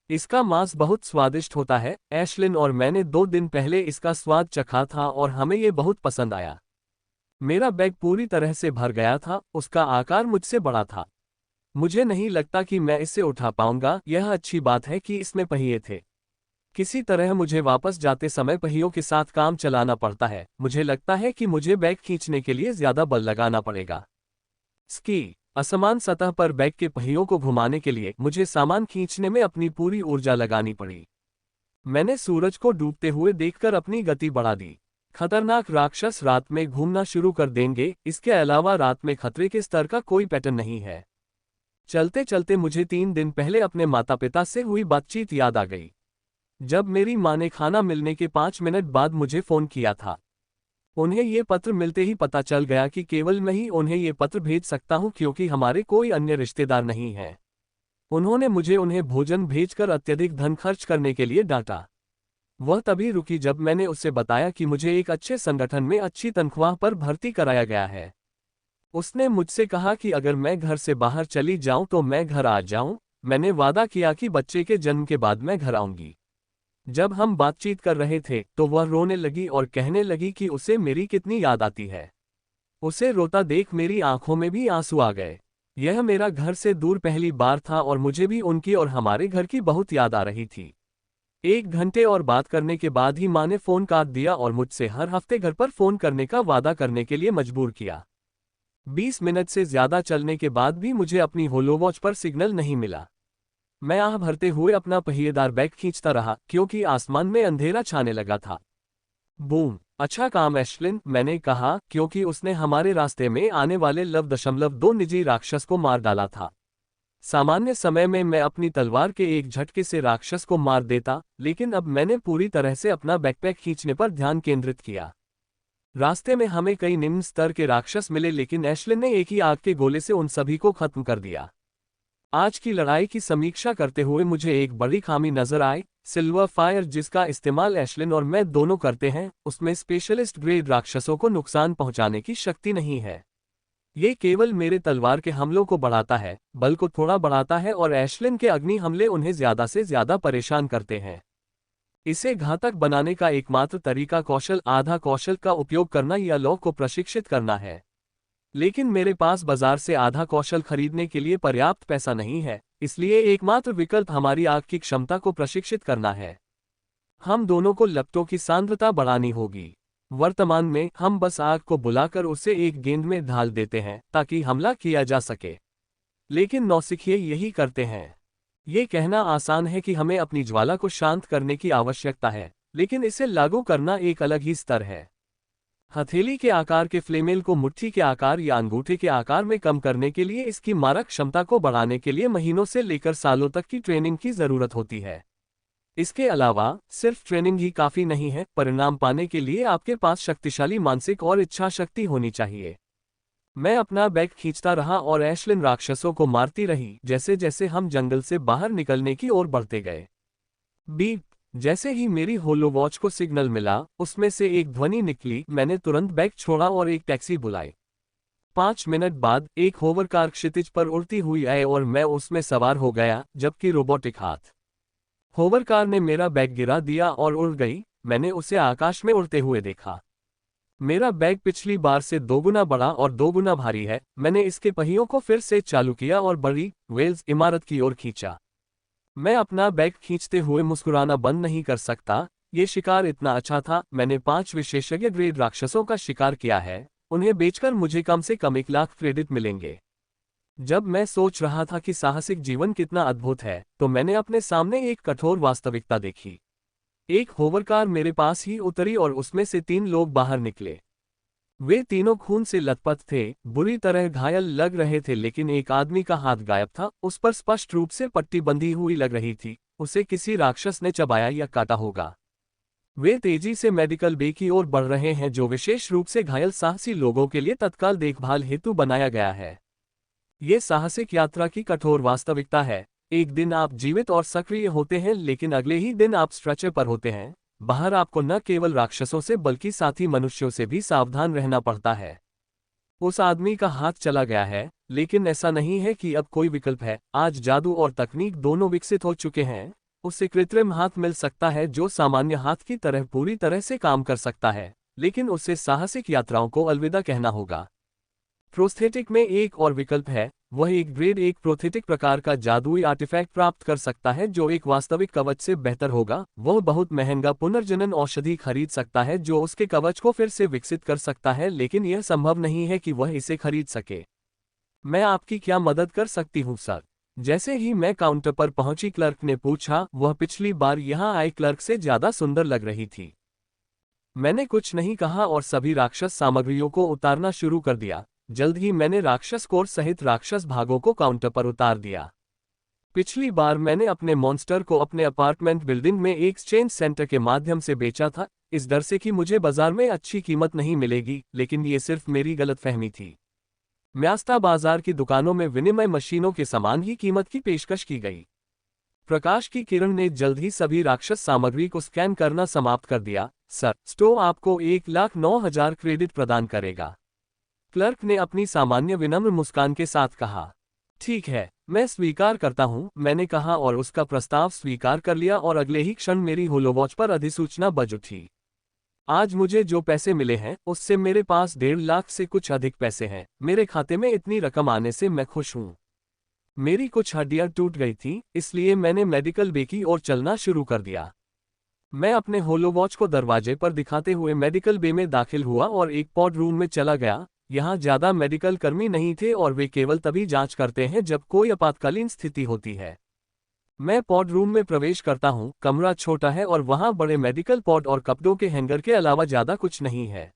इसका मांस बहुत स्वादिष्ट होता है। एशलिन और मैंने 2 दिन पहले इसका स्वाद चखा था और हमें ये बहुत पसंद आया। मेरा बैग पूरी तरह से भर गया था, उसका आकार मुझसे बड़ा था। मुझे नहीं लगता कि मैं इसे उठा पाऊंगा। यह अच्छी बात है कि इसमें पहिए थे। किसी तरह मुझे वापस जाते समय पहियों के साथ काम चलाना पड़ता है। मुझे लगता है कि मुझे बैग खींचने के लिए ज्यादा बल लगाना पड़ेगा। स्की असमान सतह पर बैग के पहियों को घुमाने के लिए मुझे सामान खींचने में अपनी पूरी ऊर्जा लगानी पड़ी। मैंने सूरज को डूबते हुए देखकर अपनी गति बढ़ा दी। खतरनाक राक्षस रात में घूमना शुरू कर देंगे, इसके अलावा रात में खतरे के स्तर का कोई पैटर्न नहीं है। चलते चलते मुझे 3 दिन पहले अपने माता पिता से हुई बातचीत याद आ गई। जब मेरी माँ ने खाना मिलने के 5 मिनट बाद मुझे फोन किया था। उन्हें ये पत्र मिलते ही पता चल गया कि केवल मैं ही उन्हें ये पत्र भेज सकता हूं क्योंकि हमारे कोई अन्य रिश्तेदार नहीं है। उन्होंने मुझे उन्हें भोजन भेजकर अत्यधिक धन खर्च करने के लिए डांटा। वह तभी रुकी जब मैंने उससे बताया कि मुझे एक अच्छे संगठन में अच्छी तनख्वाह पर भर्ती कराया गया है। उसने मुझसे कहा कि अगर मैं घर से बाहर चली जाऊं तो मैं घर आ जाऊं। मैंने वादा किया कि बच्चे के जन्म के बाद मैं घर आऊंगी। जब हम बातचीत कर रहे थे तो वह रोने लगी और कहने लगी कि उसे मेरी कितनी याद आती है। उसे रोता देख मेरी आंखों में भी आंसू आ गए। यह मेरा घर से दूर पहली बार था और मुझे भी उनकी और हमारे घर की बहुत याद आ रही थी। 1 घंटे और बात करने के बाद ही माँ ने फोन काट दिया और मुझसे हर हफ्ते घर पर फोन करने का वादा करने के लिए मजबूर किया। 20 मिनट से ज्यादा चलने के बाद भी मुझे अपनी होलो वॉच पर सिग्नल नहीं मिला। मैं आह भरते हुए अपना पहिएदार बैग खींचता रहा क्योंकि आसमान में अंधेरा छाने लगा था। बूम! अच्छा काम एश्लिन, मैंने कहा, क्योंकि उसने हमारे रास्ते में आने वाले लव.2 निजी राक्षस को मार डाला था। सामान्य समय में मैं अपनी तलवार के एक झटके से राक्षस को मार देता, लेकिन अब मैंने पूरी तरह से अपना बैकपैक खींचने पर ध्यान केंद्रित किया। रास्ते में हमें कई निम्न स्तर के राक्षस मिले, लेकिन एश्लिन ने एक ही आग के गोले से उन सभी को खत्म कर दिया। आज की लड़ाई की समीक्षा करते हुए मुझे एक बड़ी खामी नजर आई। सिल्वर फायर जिसका इस्तेमाल एश्लिन और मैं दोनों करते हैं, उसमें स्पेशलिस्ट ग्रेड राक्षसों को नुकसान पहुंचाने की शक्ति नहीं है। ये केवल मेरे तलवार के हमलों को बढ़ाता है, बल को थोड़ा बढ़ाता है, और एश्लिन के अग्नि हमले उन्हें ज्यादा से ज्यादा परेशान करते हैं। इसे घातक बनाने का एकमात्र तरीका कौशल आधा कौशल का उपयोग करना या लॉ को प्रशिक्षित करना है। लेकिन मेरे पास बाजार से आधा कौशल खरीदने के लिए पर्याप्त पैसा नहीं है, इसलिए एकमात्र विकल्प हमारी आग की क्षमता को प्रशिक्षित करना है। हम दोनों को लपटों की सांद्रता बढ़ानी होगी। वर्तमान में हम बस आग को बुलाकर उसे एक गेंद में ढाल देते हैं ताकि हमला किया जा सके, लेकिन नौसिखिए यही करते हैं। ये कहना आसान है कि हमें अपनी ज्वाला को शांत करने की आवश्यकता है, लेकिन इसे लागू करना एक अलग ही स्तर है। हथेली के आकार के फ्लेमेल को मुट्ठी के आकार या अंगूठे के आकार में कम करने के लिए इसकी मारक क्षमता को बढ़ाने के लिए महीनों से लेकर सालों तक की ट्रेनिंग की जरूरत होती है। इसके अलावा सिर्फ ट्रेनिंग ही काफी नहीं है, परिणाम पाने के लिए आपके पास शक्तिशाली मानसिक और इच्छा शक्ति होनी चाहिए। मैं अपना बैग खींचता रहा और एश्लिन राक्षसों को मारती रही जैसे जैसे हम जंगल से बाहर निकलने की ओर बढ़ते गए। बीप! जैसे ही मेरी होलो वॉच को सिग्नल मिला, उसमें से एक ध्वनि निकली। मैंने तुरंत बैग छोड़ा और एक टैक्सी बुलाई। 5 मिनट बाद एक होवर कार क्षितिज पर उड़ती हुई आई और मैं उसमें सवार हो गया, जबकि रोबोटिक हाथ होवर कार ने मेरा बैग गिरा दिया और उड़ गई। मैंने उसे आकाश में उड़ते हुए देखा। मेरा बैग पिछली बार से 2 गुना बड़ा और 2 गुना भारी है। मैंने इसके पहियों को फिर से चालू किया और बड़ी वेल्स इमारत की ओर खींचा। मैं अपना बैग खींचते हुए मुस्कुराना बंद नहीं कर सकता। ये शिकार इतना अच्छा था। मैंने 5 विशेषज्ञ ग्रेड राक्षसों का शिकार किया है। उन्हें बेचकर मुझे कम से कम 1 लाख क्रेडिट मिलेंगे। जब मैं सोच रहा था कि साहसिक जीवन कितना अद्भुत है, तो मैंने अपने सामने एक कठोर वास्तविकता देखी। एक होवर कार मेरे पास ही उतरी और उसमें से 3 लोग बाहर निकले। वे तीनों खून से लथपथ थे, बुरी तरह घायल लग रहे थे, लेकिन एक आदमी का हाथ गायब था। उस पर स्पष्ट रूप से पट्टी बंधी हुई लग रही थी। उसे किसी राक्षस ने चबाया या काटा होगा। वे तेजी से मेडिकल बे की ओर बढ़ रहे हैं, जो विशेष रूप से घायल साहसी लोगों के लिए तत्काल देखभाल हेतु बनाया गया है। ये साहसिक यात्रा की कठोर वास्तविकता है। एक दिन आप जीवित और सक्रिय होते हैं, लेकिन अगले ही दिन आप स्ट्रेचर पर होते हैं। बाहर आपको न केवल राक्षसों से बल्कि साथी मनुष्यों से भी सावधान रहना पड़ता है। उस आदमी का हाथ चला गया है, लेकिन ऐसा नहीं है कि अब कोई विकल्प है। आज जादू और तकनीक दोनों विकसित हो चुके हैं। उसे कृत्रिम हाथ मिल सकता है जो सामान्य हाथ की तरह पूरी तरह से काम कर सकता है, लेकिन उसे साहसिक यात्राओं को अलविदा कहना होगा। प्रोस्थेटिक में एक और विकल्प है। वह एक ग्रेड 1 प्रोस्थेटिक प्रकार का जादुई आर्टिफैक्ट प्राप्त कर सकता है जो एक वास्तविक कवच से बेहतर होगा। वह बहुत महंगा पुनर्जनन औषधि खरीद सकता है जो उसके कवच को फिर से विकसित कर सकता है, लेकिन यह संभव नहीं है कि वह इसे खरीद सके। मैं आपकी क्या मदद कर सकती हूँ सर? जैसे ही मैं काउंटर पर पहुंची, क्लर्क ने पूछा। वह पिछली बार यहां आए क्लर्क से ज्यादा सुंदर लग रही थी। मैंने कुछ नहीं कहा और सभी राक्षस सामग्रियों को उतारना शुरू कर दिया। जल्द ही मैंने राक्षस कोर सहित राक्षस भागों को काउंटर पर उतार दिया। पिछली बार मैंने अपने मॉन्स्टर को अपने अपार्टमेंट बिल्डिंग में एक एक्सचेंज सेंटर के माध्यम से बेचा था, इस डर से कि मुझे बाजार में अच्छी कीमत नहीं मिलेगी, लेकिन ये सिर्फ मेरी गलतफहमी थी। म्यास्ता बाजार की दुकानों में विनिमय मशीनों के समान ही कीमत की पेशकश की गई। प्रकाश की किरण ने जल्द ही सभी राक्षस सामग्री को स्कैन करना समाप्त कर दिया। सर, स्टोव आपको 1,09,000 क्रेडिट प्रदान करेगा, क्लर्क ने अपनी सामान्य विनम्र मुस्कान के साथ कहा। ठीक है, मैं स्वीकार करता हूं, मैंने कहा और उसका प्रस्ताव स्वीकार कर लिया और अगले ही क्षण मेरी होलोवॉच पर अधिसूचना बज उठी। आज मुझे जो पैसे मिले हैं उससे मेरे पास 1.5 लाख से कुछ अधिक पैसे हैं। मेरे खाते में इतनी रकम आने से मैं खुश हूँ। मेरी कुछ हड्डियां टूट गई थी, इसलिए मैंने मेडिकल बे की ओर चलना शुरू कर दिया। मैं अपने होलो वॉच को दरवाजे पर दिखाते हुए मेडिकल बे में दाखिल हुआ और एक पॉड रूम में चला गया। यहाँ ज्यादा मेडिकल कर्मी नहीं थे और वे केवल तभी जांच करते हैं जब कोई आपातकालीन स्थिति होती है। मैं पॉड रूम में प्रवेश करता हूँ। कमरा छोटा है और वहाँ बड़े मेडिकल पॉड और कपड़ों के हैंगर के अलावा ज्यादा कुछ नहीं है।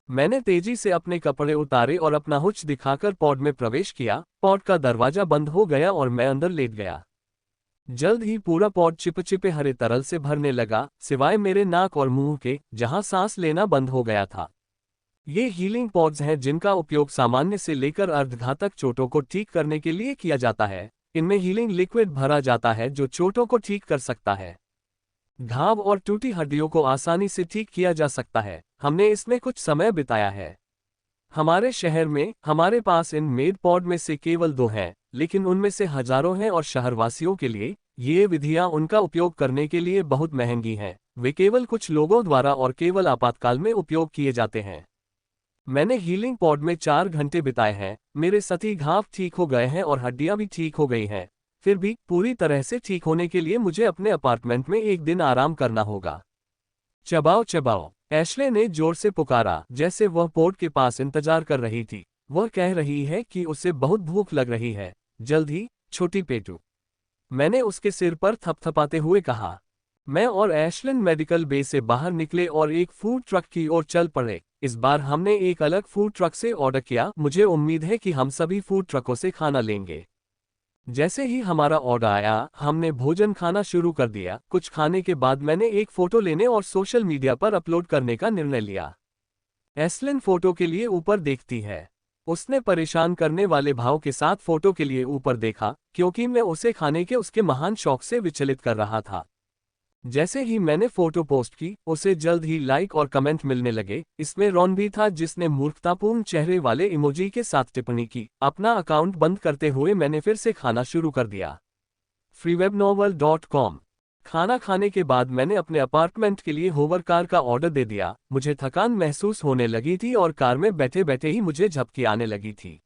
मैंने तेजी से अपने कपड़े उतारे और अपना हुच दिखाकर पॉड में प्रवेश किया। पॉड का दरवाजा बंद हो गया और मैं अंदर लेट गया। जल्द ही पूरा पॉड चिपचिपे हरे तरल से भरने लगा, सिवाय मेरे नाक और मुंह के, जहां सांस लेना बंद हो गया था। ये हीलिंग पॉड्स हैं जिनका उपयोग सामान्य से लेकर अर्धघातक चोटों को ठीक करने के लिए किया जाता है। इनमें हीलिंग लिक्विड भरा जाता है जो चोटों को ठीक कर सकता है। घाव और टूटी हड्डियों को आसानी से ठीक किया जा सकता है। हमने इसमें कुछ समय बिताया है। हमारे शहर में हमारे पास इन मेड पॉड में से केवल 2 हैं, लेकिन उनमें से हजारों हैं और शहरवासियों के लिए ये विधियां उनका उपयोग करने के लिए बहुत महंगी हैं। वे केवल कुछ लोगों द्वारा और केवल आपातकाल में उपयोग किए जाते हैं। मैंने हीलिंग पॉड में 4 घंटे बिताए हैं। मेरे सभी घाव ठीक हो गए हैं और हड्डियां भी ठीक हो गई हैं। फिर भी पूरी तरह से ठीक होने के लिए मुझे अपने अपार्टमेंट में एक दिन आराम करना होगा। चबाओ चबाओ, एश्ले ने जोर से पुकारा, जैसे वह पोर्ट के पास इंतजार कर रही थी। वह कह रही है कि उसे बहुत भूख लग रही है। जल्द ही, छोटी पेटू, मैंने उसके सिर पर थपथपाते हुए कहा। मैं और एश्लिन मेडिकल बे से बाहर निकले और एक फूड ट्रक की ओर चल पड़े। इस बार हमने एक अलग फूड ट्रक से ऑर्डर किया। मुझे उम्मीद है कि हम सभी फूड ट्रकों से खाना लेंगे। जैसे ही हमारा ऑर्डर आया, हमने भोजन खाना शुरू कर दिया। कुछ खाने के बाद मैंने एक फोटो लेने और सोशल मीडिया पर अपलोड करने का निर्णय लिया। एस्लिन फोटो के लिए ऊपर देखती है। उसने परेशान करने वाले भाव के साथ फोटो के लिए ऊपर देखा, क्योंकि मैं उसे खाने के उसके महान शौक से विचलित कर रहा था। जैसे ही मैंने फोटो पोस्ट की, उसे जल्द ही लाइक और कमेंट मिलने लगे। इसमें रॉन भी था, जिसने मूर्खतापूर्ण चेहरे वाले इमोजी के साथ टिप्पणी की। अपना अकाउंट बंद करते हुए मैंने फिर से खाना शुरू कर दिया। freewebnovel.com। खाना खाने के बाद मैंने अपने अपार्टमेंट के लिए होवर कार का ऑर्डर दे दिया। मुझे थकान महसूस होने लगी थी और कार में बैठे बैठे ही मुझे झपकी आने लगी थी।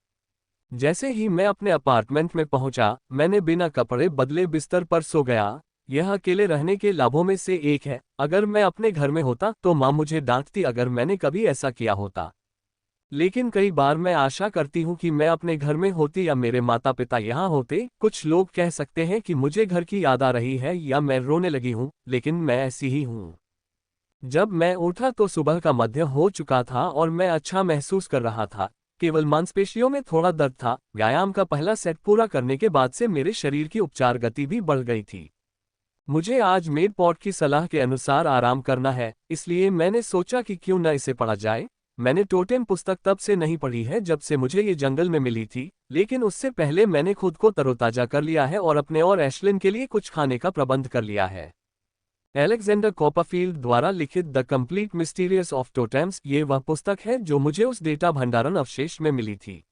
जैसे ही मैं अपने अपार्टमेंट में पहुंचा, मैंने बिना कपड़े बदले बिस्तर पर सो गया। यह अकेले रहने के लाभों में से एक है। अगर मैं अपने घर में होता तो माँ मुझे डांटती अगर मैंने कभी ऐसा किया होता। लेकिन कई बार मैं आशा करती हूँ कि मैं अपने घर में होती या मेरे माता पिता यहाँ होते। कुछ लोग कह सकते हैं कि मुझे घर की याद आ रही है या मैं रोने लगी हूँ, लेकिन मैं ऐसी ही हूँ। जब मैं उठा तो सुबह का मध्य हो चुका था और मैं अच्छा महसूस कर रहा था। केवल मांसपेशियों में थोड़ा दर्द था। व्यायाम का पहला सेट पूरा करने के बाद से मेरे शरीर की उपचार गति भी बढ़ गई थी। मुझे आज मेड पॉट की सलाह के अनुसार आराम करना है, इसलिए मैंने सोचा कि क्यों न इसे पढ़ा जाए। मैंने टोटेम पुस्तक तब से नहीं पढ़ी है जब से मुझे ये जंगल में मिली थी, लेकिन उससे पहले मैंने खुद को तरोताजा कर लिया है और अपने और एश्लिन के लिए कुछ खाने का प्रबंध कर लिया है। एलेक्जेंडर कॉपरफील्ड द्वारा लिखित द कंप्लीट मिस्टीरियस ऑफ टोटेम्स, ये वह पुस्तक है जो मुझे उस डेटा भंडारण अवशेष में मिली थी।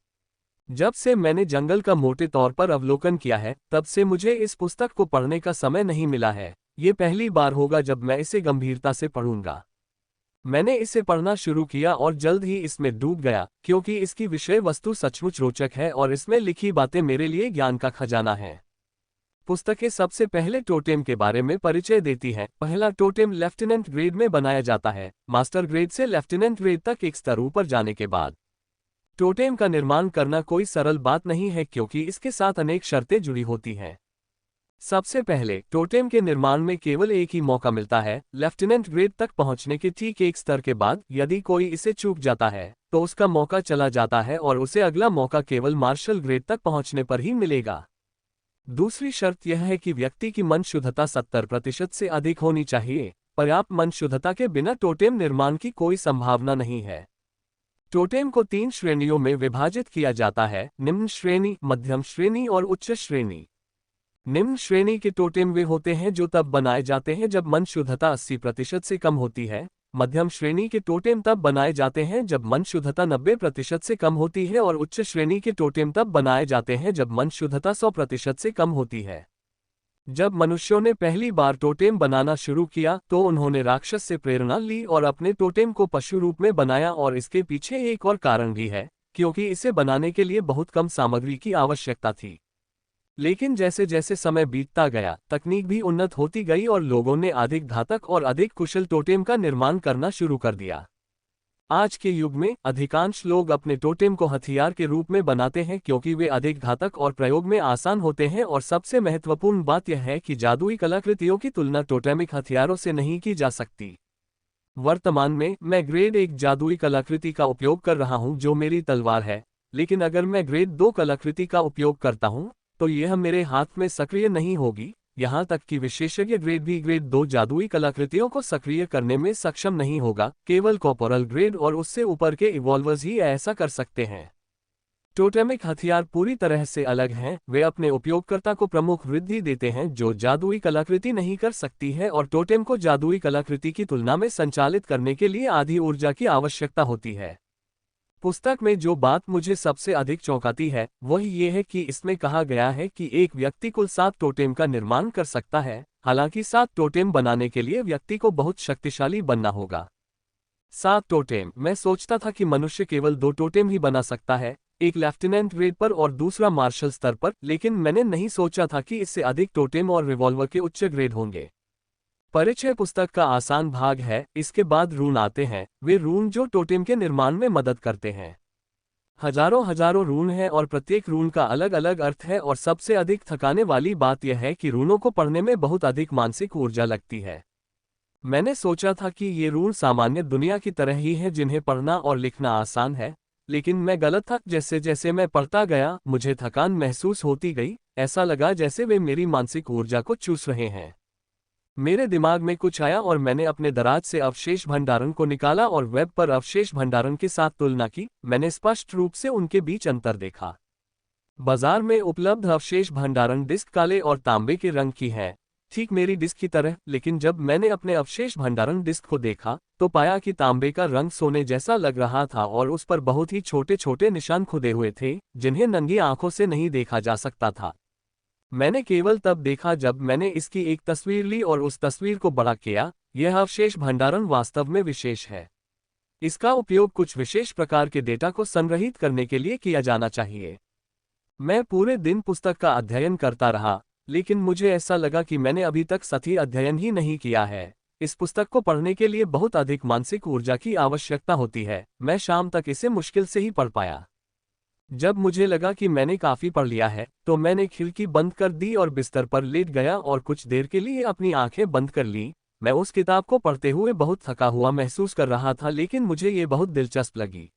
जब से मैंने जंगल का मोटे तौर पर अवलोकन किया है, तब से मुझे इस पुस्तक को पढ़ने का समय नहीं मिला है। ये पहली बार होगा जब मैं इसे गंभीरता से पढ़ूंगा। मैंने इसे पढ़ना शुरू किया और जल्द ही इसमें डूब गया, क्योंकि इसकी विषय वस्तु सचमुच रोचक है और इसमें लिखी बातें मेरे लिए ज्ञान का खजाना है। पुस्तकें सबसे पहले टोटेम के बारे में परिचय देती हैं। पहला टोटेम लेफ्टिनेंट ग्रेड में बनाया जाता है। मास्टर ग्रेड से लेफ्टिनेंट ग्रेड तक एक स्तर ऊपर जाने के बाद टोटेम का निर्माण करना कोई सरल बात नहीं है, क्योंकि इसके साथ अनेक शर्तें जुड़ी होती हैं। सबसे पहले, टोटेम के निर्माण में केवल एक ही मौका मिलता है। लेफ्टिनेंट ग्रेड तक पहुंचने के ठीक एक स्तर के बाद यदि कोई इसे चूक जाता है तो उसका मौका चला जाता है और उसे अगला मौका केवल मार्शल ग्रेड तक पहुंचने पर ही मिलेगा। दूसरी शर्त यह है कि व्यक्ति की मन शुद्धता 70% से अधिक होनी चाहिए। पर्याप्त मन शुद्धता के बिना टोटेम निर्माण की कोई संभावना नहीं है। टोटेम को 3 श्रेणियों में विभाजित किया जाता है: निम्न श्रेणी, मध्यम श्रेणी और उच्च श्रेणी। निम्न श्रेणी के टोटेम वे होते हैं जो तब बनाए जाते हैं जब मन शुद्धता 80% से कम होती है। मध्यम श्रेणी के टोटेम तब बनाए जाते हैं जब मन शुद्धता 90% से कम होती है और उच्च श्रेणी के टोटेम तब बनाए जाते हैं जब मन शुद्धता 100% से कम होती है। जब मनुष्यों ने पहली बार टोटेम बनाना शुरू किया तो उन्होंने राक्षस से प्रेरणा ली और अपने टोटेम को पशु रूप में बनाया, और इसके पीछे एक और कारण भी है, क्योंकि इसे बनाने के लिए बहुत कम सामग्री की आवश्यकता थी। लेकिन जैसे जैसे समय बीतता गया, तकनीक भी उन्नत होती गई और लोगों ने अधिक घातक और अधिक कुशल टोटेम का निर्माण करना शुरू कर दिया। आज के युग में अधिकांश लोग अपने टोटेम को हथियार के रूप में बनाते हैं, क्योंकि वे अधिक घातक और प्रयोग में आसान होते हैं, और सबसे महत्वपूर्ण बात यह है कि जादुई कलाकृतियों की तुलना टोटेमिक हथियारों से नहीं की जा सकती। वर्तमान में मैं ग्रेड 1 जादुई कलाकृति का उपयोग कर रहा हूं जो मेरी तलवार है, लेकिन अगर मैं ग्रेड 2 कलाकृति का उपयोग करता हूं तो यह मेरे हाथ में सक्रिय नहीं होगी। यहाँ तक कि विशेषज्ञ ग्रेड भी ग्रेड 2 जादुई कलाकृतियों को सक्रिय करने में सक्षम नहीं होगा, केवल कॉर्पोरल ग्रेड और उससे ऊपर के इवॉल्वर्स ही ऐसा कर सकते हैं। टोटेमिक हथियार पूरी तरह से अलग हैं, वे अपने उपयोगकर्ता को प्रमुख वृद्धि देते हैं जो जादुई कलाकृति नहीं कर सकती है, और टोटेम को जादुई कलाकृति की तुलना में संचालित करने के लिए आधी ऊर्जा की आवश्यकता होती है। पुस्तक में जो बात मुझे सबसे अधिक चौंकाती है वह ये है कि इसमें कहा गया है कि एक व्यक्ति कुल 7 टोटेम का निर्माण कर सकता है। हालांकि 7 टोटेम बनाने के लिए व्यक्ति को बहुत शक्तिशाली बनना होगा। 7 टोटेम, मैं सोचता था कि मनुष्य केवल 2 टोटेम ही बना सकता है, एक लेफ्टिनेंट ग्रेड पर और दूसरा मार्शल स्तर पर, लेकिन मैंने नहीं सोचा था कि इससे अधिक टोटेम और रिवॉल्वर के उच्च ग्रेड होंगे। परिचय पुस्तक का आसान भाग है, इसके बाद रून आते हैं, वे रून जो टोटेम के निर्माण में मदद करते हैं। हजारों हजारों रून हैं और प्रत्येक रून का अलग अलग अर्थ है, और सबसे अधिक थकाने वाली बात यह है कि रूनों को पढ़ने में बहुत अधिक मानसिक ऊर्जा लगती है। मैंने सोचा था कि ये रून सामान्य दुनिया की तरह ही है जिन्हें पढ़ना और लिखना आसान है, लेकिन मैं गलत था। जैसे जैसे मैं पढ़ता गया मुझे थकान महसूस होती गई, ऐसा लगा जैसे वे मेरी मानसिक ऊर्जा को चूस रहे हैं। मेरे दिमाग में कुछ आया और मैंने अपने दराज से अवशेष भंडारण को निकाला और वेब पर अवशेष भंडारण के साथ तुलना की। मैंने स्पष्ट रूप से उनके बीच अंतर देखा। बाजार में उपलब्ध अवशेष भंडारण डिस्क काले और तांबे के रंग की है, ठीक मेरी डिस्क की तरह, लेकिन जब मैंने अपने अवशेष भंडारण डिस्क को देखा तो पाया कि तांबे का रंग सोने जैसा लग रहा था और उस पर बहुत ही छोटे छोटे निशान खुदे हुए थे जिन्हें नंगी आंखों से नहीं देखा जा सकता था। मैंने केवल तब देखा जब मैंने इसकी एक तस्वीर ली और उस तस्वीर को बड़ा किया। यह अवशेष भंडारण वास्तव में विशेष है। इसका उपयोग कुछ विशेष प्रकार के डेटा को संग्रहित करने के लिए किया जाना चाहिए। मैं पूरे दिन पुस्तक का अध्ययन करता रहा, लेकिन मुझे ऐसा लगा कि मैंने अभी तक सही अध्ययन ही नहीं किया है। इस पुस्तक को पढ़ने के लिए बहुत अधिक मानसिक ऊर्जा की आवश्यकता होती है। मैं शाम तक इसे मुश्किल से ही पढ़ पाया। जब मुझे लगा कि मैंने काफी पढ़ लिया है तो मैंने खिड़की बंद कर दी और बिस्तर पर लेट गया और कुछ देर के लिए अपनी आंखें बंद कर ली। मैं उस किताब को पढ़ते हुए बहुत थका हुआ महसूस कर रहा था, लेकिन मुझे ये बहुत दिलचस्प लगी।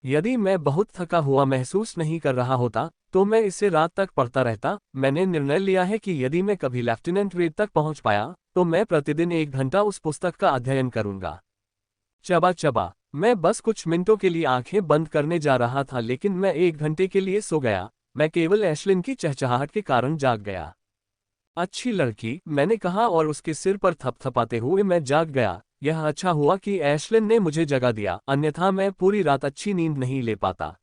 यदि मैं बहुत थका हुआ महसूस नहीं कर रहा होता तो मैं इसे रात तक पढ़ता रहता। मैंने निर्णय लिया है कि यदि मैं कभी लेफ्टिनेंट ग्रेड तक पहुंच पाया तो मैं प्रतिदिन 1 घंटा उस पुस्तक का अध्ययन करूंगा। चबा चबा, मैं बस कुछ मिनटों के लिए आंखें बंद करने जा रहा था, लेकिन मैं 1 घंटे के लिए सो गया। मैं केवल एशलिन की चहचहाहट के कारण जाग गया। अच्छी लड़की, मैंने कहा और उसके सिर पर थपथपाते हुए मैं जाग गया। यह अच्छा हुआ कि एशलिन ने मुझे जगा दिया, अन्यथा मैं पूरी रात अच्छी नींद नहीं ले पाता।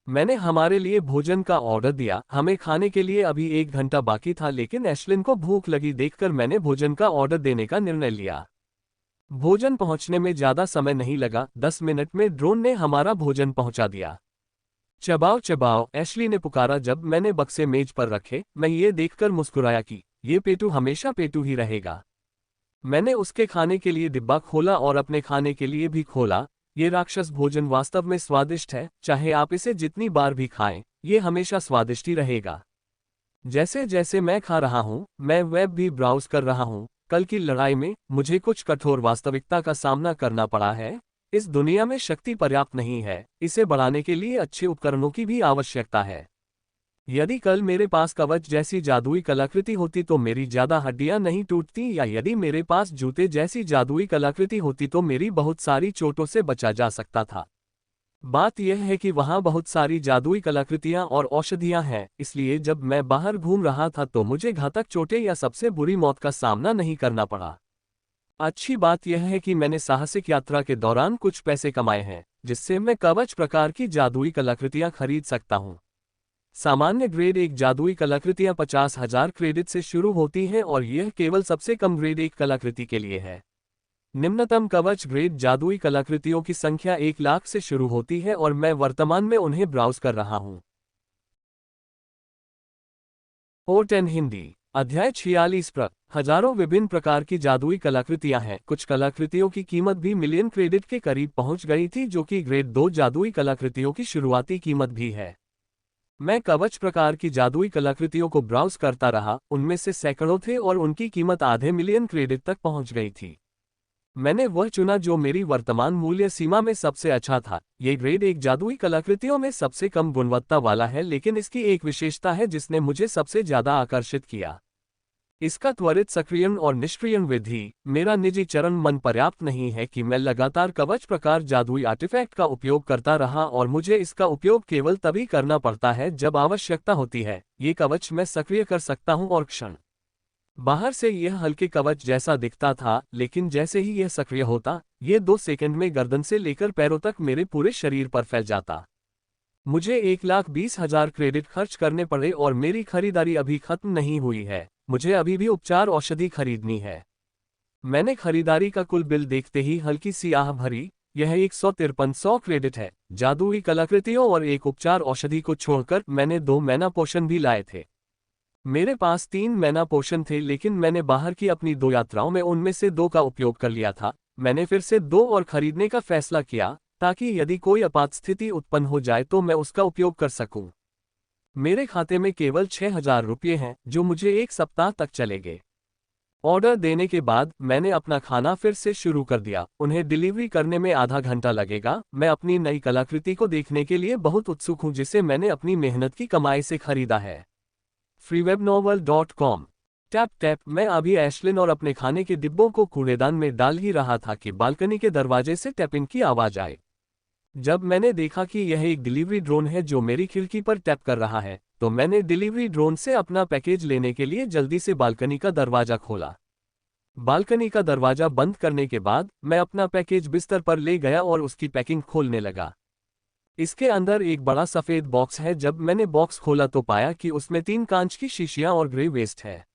मैंने हमारे लिए भोजन का ऑर्डर दिया। हमें खाने के लिए अभी 1 घंटा बाकी था, लेकिन एशलिन को भूख लगी देखकर मैंने भोजन का ऑर्डर देने का निर्णय लिया। भोजन पहुंचने में ज्यादा समय नहीं लगा। 10 मिनट में ड्रोन ने हमारा भोजन पहुंचा दिया। चबाओ चबाओ, एशली ने पुकारा जब मैंने बक्से मेज पर रखे। मैं ये देखकर मुस्कुराया कि ये पेटू हमेशा पेटू ही रहेगा। मैंने उसके खाने के लिए डिब्बा खोला और अपने खाने के लिए भी खोला। ये राक्षस भोजन वास्तव में स्वादिष्ट है, चाहे आप इसे जितनी बार भी खाएं, ये हमेशा स्वादिष्ट ही रहेगा। जैसे जैसे मैं खा रहा हूं, मैं वेब भी ब्राउज कर रहा हूं। कल की लड़ाई में मुझे कुछ कठोर वास्तविकता का सामना करना पड़ा है। इस दुनिया में शक्ति पर्याप्त नहीं है, इसे बढ़ाने के लिए अच्छे उपकरणों की भी आवश्यकता है। यदि कल मेरे पास कवच जैसी जादुई कलाकृति होती तो मेरी ज्यादा हड्डियां नहीं टूटती, या यदि मेरे पास जूते जैसी जादुई कलाकृति होती तो मेरी बहुत सारी चोटों से बचा जा सकता था। बात यह है कि वहाँ बहुत सारी जादुई कलाकृतियाँ और औषधियाँ हैं, इसलिए जब मैं बाहर घूम रहा था तो मुझे घातक चोटें या सबसे बुरी मौत का सामना नहीं करना पड़ा। अच्छी बात यह है कि मैंने साहसिक यात्रा के दौरान कुछ पैसे कमाए हैं, जिससे मैं कवच प्रकार की जादुई कलाकृतियाँ खरीद सकता हूँ। सामान्य ग्रेड 1 जादुई कलाकृतियां 50,000 क्रेडिट से शुरू होती हैं और यह केवल सबसे कम ग्रेड 1 कलाकृति के लिए है। निम्नतम कवच ग्रेड जादुई कलाकृतियों की संख्या 1 लाख से शुरू होती है और मैं वर्तमान में उन्हें ब्राउज कर रहा हूं। O10 हिंदी अध्याय 46 हजारों विभिन्न प्रकार की जादुई कलाकृतियां हैं। कुछ कलाकृतियों की कीमत भी मिलियन क्रेडिट के करीब पहुंच गई थी, जो कि ग्रेड 2 जादुई कलाकृतियों की शुरुआती कीमत भी है। मैं कवच प्रकार की जादुई कलाकृतियों को ब्राउज करता रहा, उनमें से सैकड़ों थे और उनकी कीमत आधे मिलियन क्रेडिट तक पहुंच गई थी। मैंने वह चुना जो मेरी वर्तमान मूल्य सीमा में सबसे अच्छा था। ये ग्रेड 1 जादुई कलाकृतियों में सबसे कम गुणवत्ता वाला है, लेकिन इसकी एक विशेषता है जिसने मुझे सबसे ज्यादा आकर्षित किया। इसका त्वरित सक्रियण और निष्क्रियण विधि। मेरा निजी चरण मन पर्याप्त नहीं है कि मैं लगातार कवच प्रकार जादुई आर्टिफैक्ट का उपयोग करता रहा, और मुझे इसका उपयोग केवल तभी करना पड़ता है जब आवश्यकता होती है। ये कवच मैं सक्रिय कर सकता हूं और क्षण बाहर से यह हल्के कवच जैसा दिखता था, लेकिन जैसे ही यह सक्रिय होता, यह 2 सेकंड में गर्दन से लेकर पैरों तक मेरे पूरे शरीर पर फैल जाता। मुझे 1,20,000 क्रेडिट खर्च करने पड़े और मेरी खरीदारी अभी खत्म नहीं हुई है। मुझे अभी भी उपचार औषधि खरीदनी है। मैंने खरीदारी का कुल बिल देखते ही हल्की सी आह भरी। यह 153 क्रेडिट है। जादुई कलाकृतियों और एक उपचार औषधि को छोड़कर मैंने 2 मैना पोशन भी लाए थे। मेरे पास 3 मैना पोशन थे, लेकिन मैंने बाहर की अपनी 2 यात्राओं में उनमें से 2 का उपयोग कर लिया था। मैंने फिर से 2 और खरीदने का फैसला किया, ताकि यदि कोई आपात स्थिति उत्पन्न हो जाए तो मैं उसका उपयोग कर सकूं। मेरे खाते में केवल 6,000 रुपये हैं, जो मुझे 1 सप्ताह तक चलेंगे। ऑर्डर देने के बाद मैंने अपना खाना फिर से शुरू कर दिया। उन्हें डिलीवरी करने में आधा घंटा लगेगा। मैं अपनी नई कलाकृति को देखने के लिए बहुत उत्सुक हूं, जिसे मैंने अपनी मेहनत की कमाई से खरीदा है। freewebnovel.com। Tap tap. मैं अभी एशलिन और अपने खाने के डिब्बों को कूड़ेदान में डाल ही रहा था कि बालकनी के दरवाजे से टैपिंग की आवाज आई। जब मैंने देखा कि यह एक डिलीवरी ड्रोन है जो मेरी खिड़की पर टैप कर रहा है, तो मैंने डिलीवरी ड्रोन से अपना पैकेज लेने के लिए जल्दी से बालकनी का दरवाजा खोला। बालकनी का दरवाजा बंद करने के बाद मैं अपना पैकेज बिस्तर पर ले गया और उसकी पैकिंग खोलने लगा। इसके अंदर एक बड़ा सफेद बॉक्स है। जब मैंने बॉक्स खोला तो पाया कि उसमें 3 कांच की शीशियां और ग्रे वेस्ट है।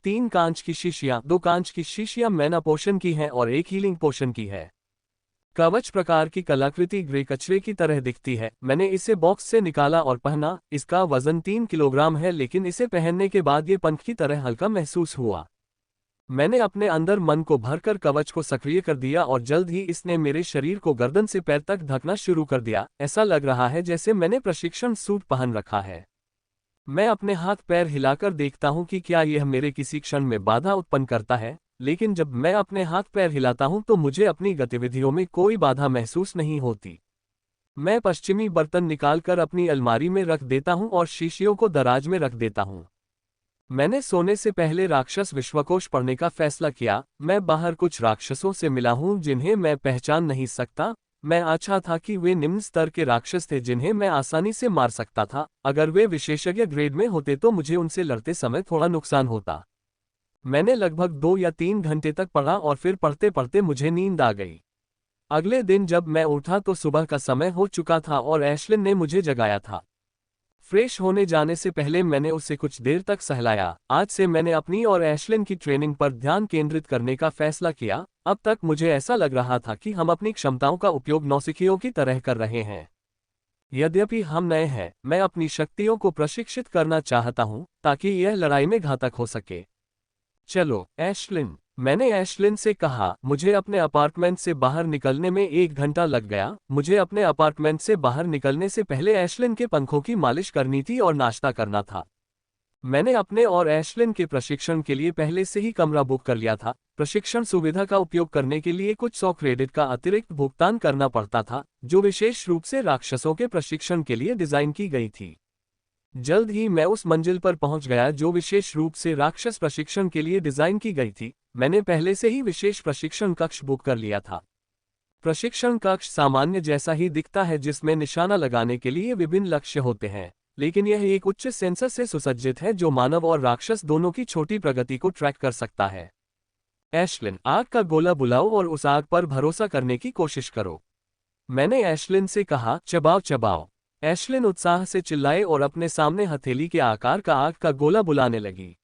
3 कांच की शीशियां, 2 कांच की शीशियां मैना पोशन की हैं और 1 हीलिंग पोशन की है। कवच प्रकार की कलाकृति ग्रे कचरे की तरह दिखती है। मैंने इसे बॉक्स से निकाला और पहना। इसका वजन 3 किलोग्राम है, लेकिन इसे पहनने के बाद ये पंख की तरह हल्का महसूस हुआ। मैंने अपने अंदर मन को भरकर कवच को सक्रिय कर दिया और जल्द ही इसने मेरे शरीर को गर्दन से पैर तक ढकना शुरू कर दिया। ऐसा लग रहा है जैसे मैंने प्रशिक्षण सूट पहन रखा है। मैं अपने हाथ पैर हिलाकर देखता हूं कि क्या यह मेरे किसी क्षण में बाधा उत्पन्न करता है, लेकिन जब मैं अपने हाथ पैर हिलाता हूं तो मुझे अपनी गतिविधियों में कोई बाधा महसूस नहीं होती। मैं पश्चिमी बर्तन निकालकर अपनी अलमारी में रख देता हूं और शीशियों को दराज में रख देता हूं। मैंने सोने से पहले राक्षस विश्वकोश पढ़ने का फैसला किया। मैं बाहर कुछ राक्षसों से मिला हूं जिन्हें मैं पहचान नहीं सकता। मैं आशा था कि वे निम्न स्तर के राक्षस थे जिन्हें मैं आसानी से मार सकता था। अगर वे विशेषज्ञ ग्रेड में होते तो मुझे उनसे लड़ते समय थोड़ा नुकसान होता। मैंने लगभग 2 या 3 घंटे तक पढ़ा और फिर पढ़ते पढ़ते मुझे नींद आ गई। अगले दिन जब मैं उठा तो सुबह का समय हो चुका था और एशलिन ने मुझे जगाया था। फ्रेश होने जाने से पहले मैंने उसे कुछ देर तक सहलाया। आज से मैंने अपनी और एशलिन की ट्रेनिंग पर ध्यान केंद्रित करने का फैसला किया। अब तक मुझे ऐसा लग रहा था कि हम अपनी क्षमताओं का उपयोग नौसिखियों की तरह कर रहे हैं। यद्यपि हम नए हैं, मैं अपनी शक्तियों को प्रशिक्षित करना चाहता हूं ताकि यह लड़ाई में घातक हो सके। चलो एशलिन, मैंने एशलिन से कहा। मुझे अपने अपार्टमेंट से बाहर निकलने में 1 घंटा लग गया। मुझे अपने अपार्टमेंट से बाहर निकलने से पहले एशलिन के पंखों की मालिश करनी थी और नाश्ता करना था। मैंने अपने और एशलिन के प्रशिक्षण के लिए पहले से ही कमरा बुक कर लिया था। प्रशिक्षण सुविधा का उपयोग करने के लिए कुछ 100 क्रेडिट का अतिरिक्त भुगतान करना पड़ता था, जो विशेष रूप से राक्षसों के प्रशिक्षण के लिए डिजाइन की गई थी। जल्द ही मैं उस मंजिल पर पहुंच गया जो विशेष रूप से राक्षस प्रशिक्षण के लिए डिजाइन की गई थी। मैंने पहले से ही विशेष प्रशिक्षण कक्ष बुक कर लिया था। प्रशिक्षण कक्ष सामान्य जैसा ही दिखता है, जिसमें निशाना लगाने के लिए विभिन्न लक्ष्य होते हैं, लेकिन यह एक उच्च सेंसर से सुसज्जित है जो मानव और राक्षस दोनों की छोटी प्रगति को ट्रैक कर सकता है। एशलिन, आग का गोला बुलाओ और उस आग पर भरोसा करने की कोशिश करो। मैंने एशलिन से कहा, चबाओ चबाओ। एशलिन उत्साह से चिल्लाए और अपने सामने हथेली के आकार का आग का गोला बुलाने लगी।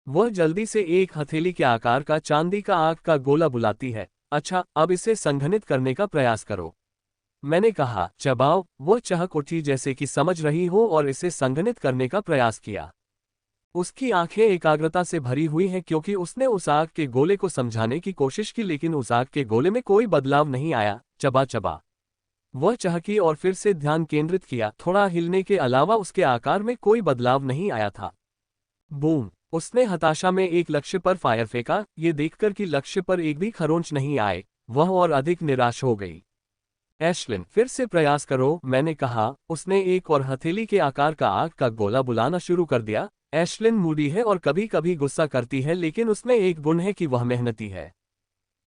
वह जल्दी से एक हथेली के आकार का चांदी का आग का गोला बुलाती है। अच्छा, अब इसे संघनित करने का प्रयास करो, मैंने कहा। चबाओ। वह चहक उठी जैसे कि समझ रही हो और इसे संघनित करने का प्रयास किया। उसकी आंखें एकाग्रता से भरी हुई हैं क्योंकि उसने उस आग के गोले को समझाने की कोशिश की, लेकिन उस आग के गोले में कोई बदलाव नहीं आया। चबा चबा वह चहकी और फिर से ध्यान केंद्रित किया। थोड़ा हिलने के अलावा उसके आकार में कोई बदलाव नहीं आया था। बूम! उसने हताशा में एक लक्ष्य पर फायर फेंका। ये देखकर कि लक्ष्य पर एक भी खरोंच नहीं आए, वह और अधिक निराश हो गई। एशलिन, फिर से प्रयास करो, मैंने कहा। उसने एक और हथेली के आकार का आग का गोला बुलाना शुरू कर दिया। एशलिन मूडी है और कभी कभी गुस्सा करती है, लेकिन उसमें एक गुण है कि वह मेहनती है।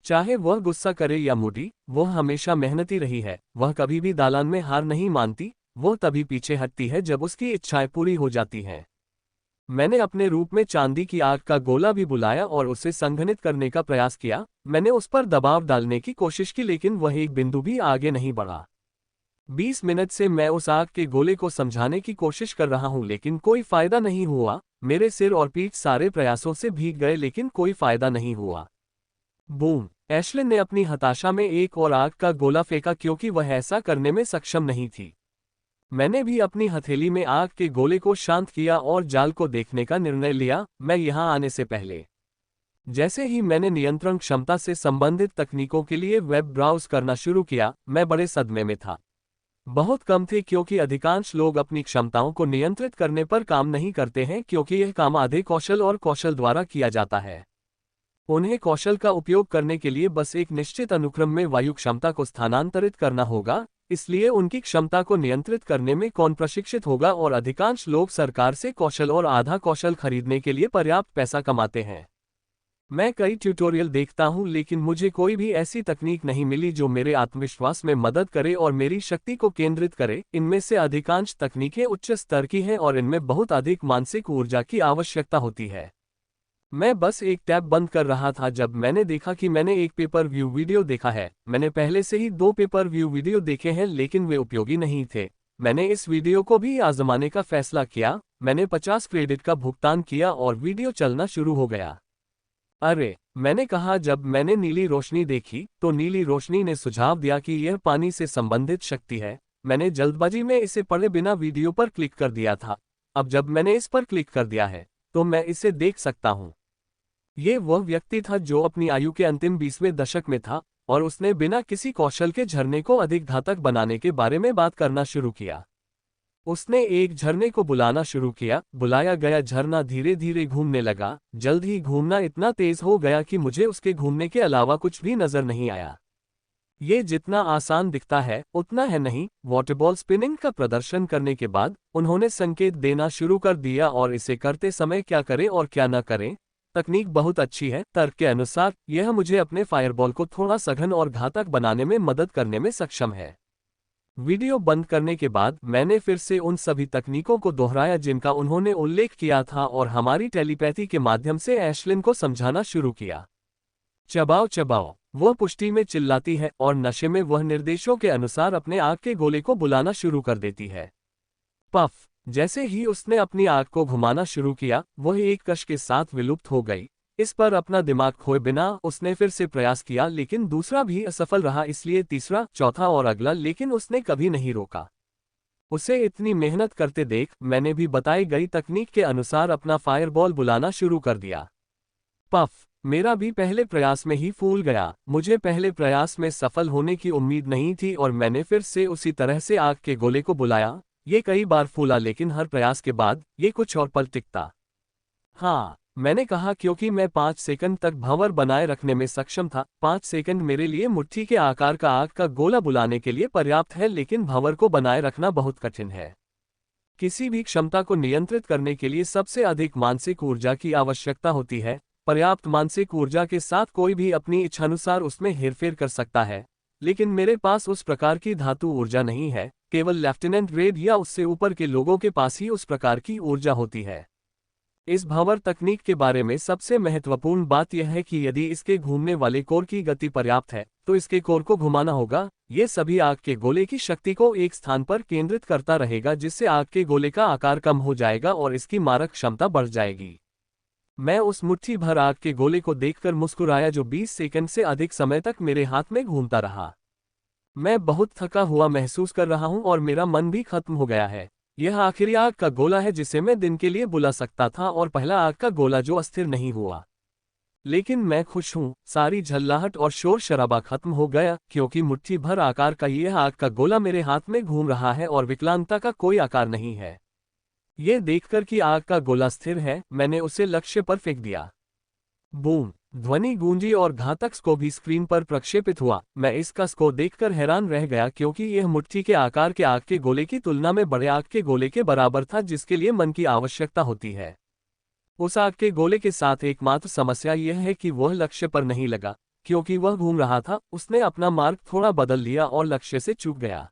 चाहे वह गुस्सा करे या मूडी, वह हमेशा मेहनती रही है। वह कभी भी दालान में हार नहीं मानती। वह तभी पीछे हटती है जब उसकी इच्छाएं पूरी हो जाती हैं। मैंने अपने रूप में चांदी की आग का गोला भी बुलाया और उसे संघनित करने का प्रयास किया। मैंने उस पर दबाव डालने की कोशिश की, लेकिन वह एक बिंदु भी आगे नहीं बढ़ा। 20 मिनट से मैं उस आग के गोले को समझाने की कोशिश कर रहा हूं, लेकिन कोई फायदा नहीं हुआ। मेरे सिर और पीठ सारे प्रयासों से भीग गए, लेकिन कोई फायदा नहीं हुआ। बूम! एशलिन ने अपनी हताशा में एक और आग का गोला फेंका क्योंकि वह ऐसा करने में सक्षम नहीं थी। मैंने भी अपनी हथेली में आग के गोले को शांत किया और जाल को देखने का निर्णय लिया। मैं यहां आने से पहले, जैसे ही मैंने नियंत्रण क्षमता से संबंधित तकनीकों के लिए वेब ब्राउज करना शुरू किया, मैं बड़े सदमे में था। बहुत कम थे क्योंकि अधिकांश लोग अपनी क्षमताओं को नियंत्रित करने पर काम नहीं करते हैं क्योंकि यह काम आधे कौशल और कौशल द्वारा किया जाता है। उन्हें कौशल का उपयोग करने के लिए बस एक निश्चित अनुक्रम में वायु क्षमता को स्थानांतरित करना होगा, इसलिए उनकी क्षमता को नियंत्रित करने में कौन प्रशिक्षित होगा, और अधिकांश लोग सरकार से कौशल और आधा कौशल खरीदने के लिए पर्याप्त पैसा कमाते हैं। मैं कई ट्यूटोरियल देखता हूं, लेकिन मुझे कोई भी ऐसी तकनीक नहीं मिली जो मेरे आत्मविश्वास में मदद करे और मेरी शक्ति को केंद्रित करे। इनमें से अधिकांश तकनीकें उच्च स्तर की हैं और इनमें बहुत अधिक मानसिक ऊर्जा की आवश्यकता होती है। मैं बस एक टैब बंद कर रहा था जब मैंने देखा कि मैंने एक पेपर व्यू वीडियो देखा है। मैंने पहले से ही 2 पेपर व्यू वीडियो देखे हैं, लेकिन वे उपयोगी नहीं थे। मैंने इस वीडियो को भी आजमाने का फैसला किया। मैंने 50 क्रेडिट का भुगतान किया और वीडियो चलना शुरू हो गया। अरे, मैंने कहा। जब मैंने नीली रोशनी देखी तो नीली रोशनी ने सुझाव दिया कि यह पानी से संबंधित शक्ति है। मैंने जल्दबाजी में इसे पढ़े बिना वीडियो पर क्लिक कर दिया था। अब जब मैंने इस पर क्लिक कर दिया है तो मैं इसे देख सकता हूं। ये वह व्यक्ति था जो अपनी आयु के अंतिम 20वें दशक में था और उसने बिना किसी कौशल के झरने को अधिक घातक बनाने के बारे में बात करना शुरू किया। उसने एक झरने को बुलाना शुरू किया। बुलाया गया झरना धीरे धीरे घूमने लगा। जल्द ही घूमना इतना तेज हो गया कि मुझे उसके घूमने के अलावा कुछ भी नजर नहीं आया। ये जितना आसान दिखता है उतना है नहीं। वॉटरबॉल स्पिनिंग का प्रदर्शन करने के बाद उन्होंने संकेत देना शुरू कर दिया और इसे करते समय क्या करें और क्या न करें। तकनीक बहुत अच्छी है। तर्क के अनुसार यह मुझे अपने फायरबॉल को थोड़ा सघन और घातक बनाने में मदद करने में सक्षम है। वीडियो बंद करने के बाद मैंने फिर से उन सभी तकनीकों को दोहराया जिनका उन्होंने उल्लेख किया था और हमारी टेलीपैथी के माध्यम से एशलिन को समझाना शुरू किया। चबाओ चबाओ, वह पुष्टि में चिल्लाती है और नशे में वह निर्देशों के अनुसार अपने आग के गोले को बुलाना शुरू कर देती है। पफ! जैसे ही उसने अपनी आग को घुमाना शुरू किया, वह एक कश के साथ विलुप्त हो गई। इस पर अपना दिमाग खोए बिना उसने फिर से प्रयास किया, लेकिन दूसरा भी असफल रहा, इसलिए तीसरा, चौथा और अगला, लेकिन उसने कभी नहीं रोका। उसे इतनी मेहनत करते देख मैंने भी बताई गई तकनीक के अनुसार अपना फायरबॉल बुलाना शुरू कर दिया। पफ! मेरा भी पहले प्रयास में ही फूल गया। मुझे पहले प्रयास में सफल होने की उम्मीद नहीं थी और मैंने फिर से उसी तरह से आग के गोले को बुलाया। ये कई बार फूला, लेकिन हर प्रयास के बाद ये कुछ और पल टिकता। हाँ, मैंने कहा, क्योंकि मैं 5 सेकंड तक भंवर बनाए रखने में सक्षम था। 5 सेकंड मेरे लिए मुट्ठी के आकार का आग का गोला बुलाने के लिए पर्याप्त है, लेकिन भंवर को बनाए रखना बहुत कठिन है। किसी भी क्षमता को नियंत्रित करने के लिए सबसे अधिक मानसिक ऊर्जा की आवश्यकता होती है। पर्याप्त मानसिक ऊर्जा के साथ कोई भी अपनी इच्छानुसार उसमें हेरफेर कर सकता है, लेकिन मेरे पास उस प्रकार की धातु ऊर्जा नहीं है। केवल लेफ्टिनेंट ग्रेड या उससे ऊपर के लोगों के पास ही उस प्रकार की ऊर्जा होती है। इस भंवर तकनीक के बारे में सबसे महत्वपूर्ण बात यह है कि यदि इसके घूमने वाले कोर की गति पर्याप्त है तो इसके कोर को घुमाना होगा। ये सभी आग के गोले की शक्ति को एक स्थान पर केंद्रित करता रहेगा, जिससे आग के गोले का आकार कम हो जाएगा और इसकी मारक क्षमता बढ़ जाएगी। मैं उस मुट्ठी भर आग के गोले को देखकर मुस्कुराया जो 20 सेकंड से अधिक समय तक मेरे हाथ में घूमता रहा। मैं बहुत थका हुआ महसूस कर रहा हूं और मेरा मन भी खत्म हो गया है। यह आखिरी आग का गोला है जिसे मैं दिन के लिए बुला सकता था और पहला आग का गोला जो अस्थिर नहीं हुआ। लेकिन मैं खुश हूं, सारी झल्लाहट और शोर शराबा खत्म हो गया क्योंकि मुट्ठी भर आकार का यह आग का गोला मेरे हाथ में घूम रहा है और विकलांगता का कोई आकार नहीं है। ये देखकर कि आग का गोला स्थिर है, मैंने उसे लक्ष्य पर फेंक दिया। बूम! ध्वनि गूंजी और घातक स्को भी स्क्रीन पर प्रक्षेपित हुआ। मैं इसका स्को देखकर हैरान रह गया क्योंकि यह मुट्ठी के आकार के आग के गोले की तुलना में बड़े आग के गोले के बराबर था, जिसके लिए मन की आवश्यकता होती है। उस आग के गोले के साथ एकमात्र समस्या यह है कि वह लक्ष्य पर नहीं लगा क्योंकि वह घूम रहा था। उसने अपना मार्ग थोड़ा बदल लिया और लक्ष्य से चूक गया।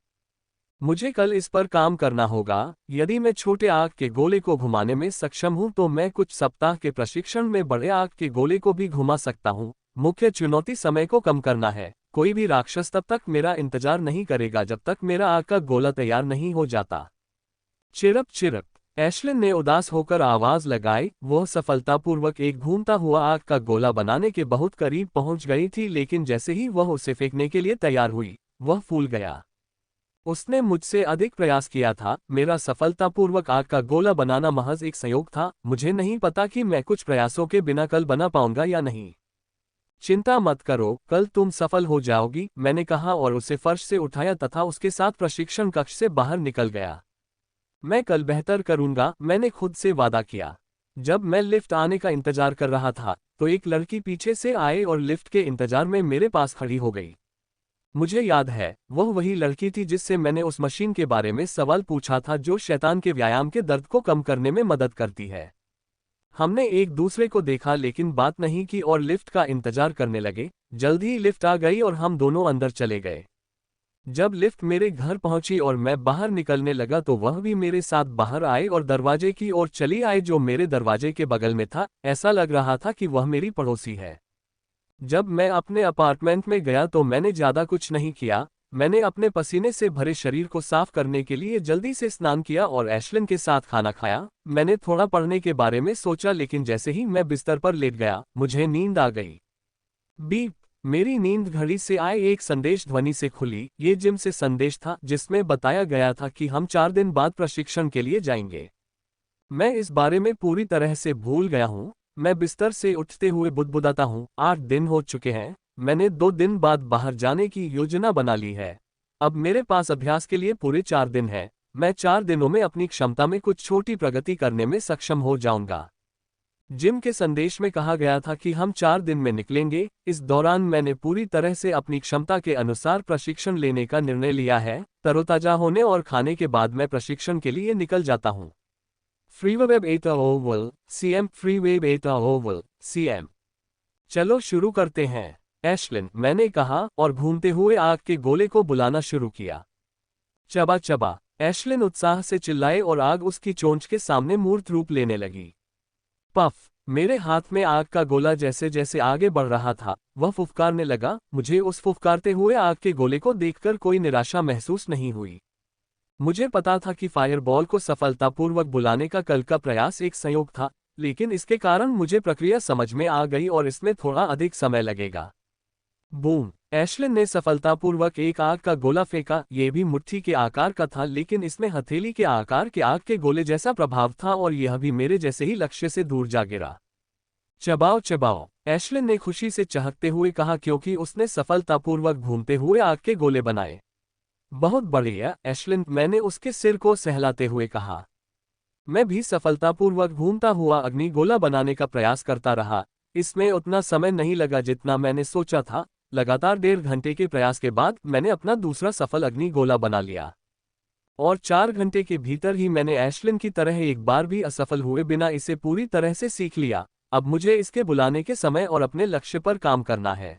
मुझे कल इस पर काम करना होगा। यदि मैं छोटे आग के गोले को घुमाने में सक्षम हूं तो मैं कुछ सप्ताह के प्रशिक्षण में बड़े आग के गोले को भी घुमा सकता हूं। मुख्य चुनौती समय को कम करना है। कोई भी राक्षस तब तक मेरा इंतजार नहीं करेगा जब तक मेरा आग का गोला तैयार नहीं हो जाता। चिरप चिरप, एशलिन ने उदास होकर आवाज लगाई। वह सफलतापूर्वक एक घूमता हुआ आग का गोला बनाने के बहुत करीब पहुंच गई थी, लेकिन जैसे ही वह उसे फेंकने के लिए तैयार हुई, वह फूल गया। उसने मुझसे अधिक प्रयास किया था। मेरा सफलतापूर्वक आग का गोला बनाना महज एक संयोग था। मुझे नहीं पता कि मैं कुछ प्रयासों के बिना कल बना पाऊंगा या नहीं। चिंता मत करो, कल तुम सफल हो जाओगी, मैंने कहा और उसे फर्श से उठाया तथा उसके साथ प्रशिक्षण कक्ष से बाहर निकल गया। मैं कल बेहतर करूंगा, मैंने खुद से वादा किया। जब मैं लिफ्ट आने का इंतजार कर रहा था तो एक लड़की पीछे से आए और लिफ्ट के इंतजार में मेरे पास खड़ी हो गई। मुझे याद है, वह वही लड़की थी जिससे मैंने उस मशीन के बारे में सवाल पूछा था जो शैतान के व्यायाम के दर्द को कम करने में मदद करती है। हमने एक दूसरे को देखा लेकिन बात नहीं की और लिफ्ट का इंतजार करने लगे। जल्द ही लिफ्ट आ गई और हम दोनों अंदर चले गए। जब लिफ्ट मेरे घर पहुंची और मैं बाहर निकलने लगा तो वह भी मेरे साथ बाहर आए और दरवाजे की ओर चली आई जो मेरे दरवाजे के बगल में था। ऐसा लग रहा था कि वह मेरी पड़ोसी है। जब मैं अपने अपार्टमेंट में गया तो मैंने ज्यादा कुछ नहीं किया। मैंने अपने पसीने से भरे शरीर को साफ करने के लिए जल्दी से स्नान किया और एशलिन के साथ खाना खाया। मैंने थोड़ा पढ़ने के बारे में सोचा लेकिन जैसे ही मैं बिस्तर पर लेट गया, मुझे नींद आ गई। बीप! मेरी नींद घड़ी से आए एक संदेश ध्वनि से खुली। ये जिम से संदेश था जिसमें बताया गया था कि हम 4 दिन बाद प्रशिक्षण के लिए जाएंगे। मैं इस बारे में पूरी तरह से भूल गया हूँ। मैं बिस्तर से उठते हुए बुदबुदाता हूँ, 8 दिन हो चुके हैं। मैंने 2 दिन बाद बाहर जाने की योजना बना ली है। अब मेरे पास अभ्यास के लिए पूरे 4 दिन हैं। मैं 4 दिनों में अपनी क्षमता में कुछ छोटी प्रगति करने में सक्षम हो जाऊंगा। जिम के संदेश में कहा गया था कि हम 4 दिन में निकलेंगे। इस दौरान मैंने पूरी तरह से अपनी क्षमता के अनुसार प्रशिक्षण लेने का निर्णय लिया है। तरोताजा होने और खाने के बाद मैं प्रशिक्षण के लिए निकल जाता हूँ। फ्रीवेब एटा ओवल सीएम, फ्रीवेब एटा ओवल सीएम। चलो शुरू करते हैं, एशलिन, मैंने कहा और घूमते हुए आग के गोले को बुलाना शुरू किया। चबा चबा, एशलिन उत्साह से चिल्लाए और आग उसकी चोंच के सामने मूर्त रूप लेने लगी। पफ! मेरे हाथ में आग का गोला जैसे जैसे आगे बढ़ रहा था, वह फुफकारने लगा। मुझे उस फुफकारते हुए आग के गोले को देखकर कोई निराशा महसूस नहीं हुई। मुझे पता था कि फायरबॉल को सफलतापूर्वक बुलाने का कल का प्रयास एक संयोग था, लेकिन इसके कारण मुझे प्रक्रिया समझ में आ गई और इसमें थोड़ा अधिक समय लगेगा। बूम! एशलिन ने सफलतापूर्वक एक आग का गोला फेंका। यह भी मुट्ठी के आकार का था लेकिन इसमें हथेली के आकार के आग के गोले जैसा प्रभाव था और यह भी मेरे जैसे ही लक्ष्य से दूर जा गिरा। चबाओ चबाओ, एशलिन ने खुशी से चहकते हुए कहा क्योंकि उसने सफलतापूर्वक घूमते हुए आग के गोले बनाए। बहुत बढ़िया एशलिन, मैंने उसके सिर को सहलाते हुए कहा। मैं भी सफलतापूर्वक घूमता हुआ अग्नि गोला बनाने का प्रयास करता रहा। इसमें उतना समय नहीं लगा जितना मैंने सोचा था। लगातार 1.5 घंटे के प्रयास के बाद मैंने अपना दूसरा सफल अग्नि गोला बना लिया और 4 घंटे के भीतर ही मैंने एशलिन की तरह एक बार भी असफल हुए बिना इसे पूरी तरह से सीख लिया। अब मुझे इसके बुलाने के समय और अपने लक्ष्य पर काम करना है।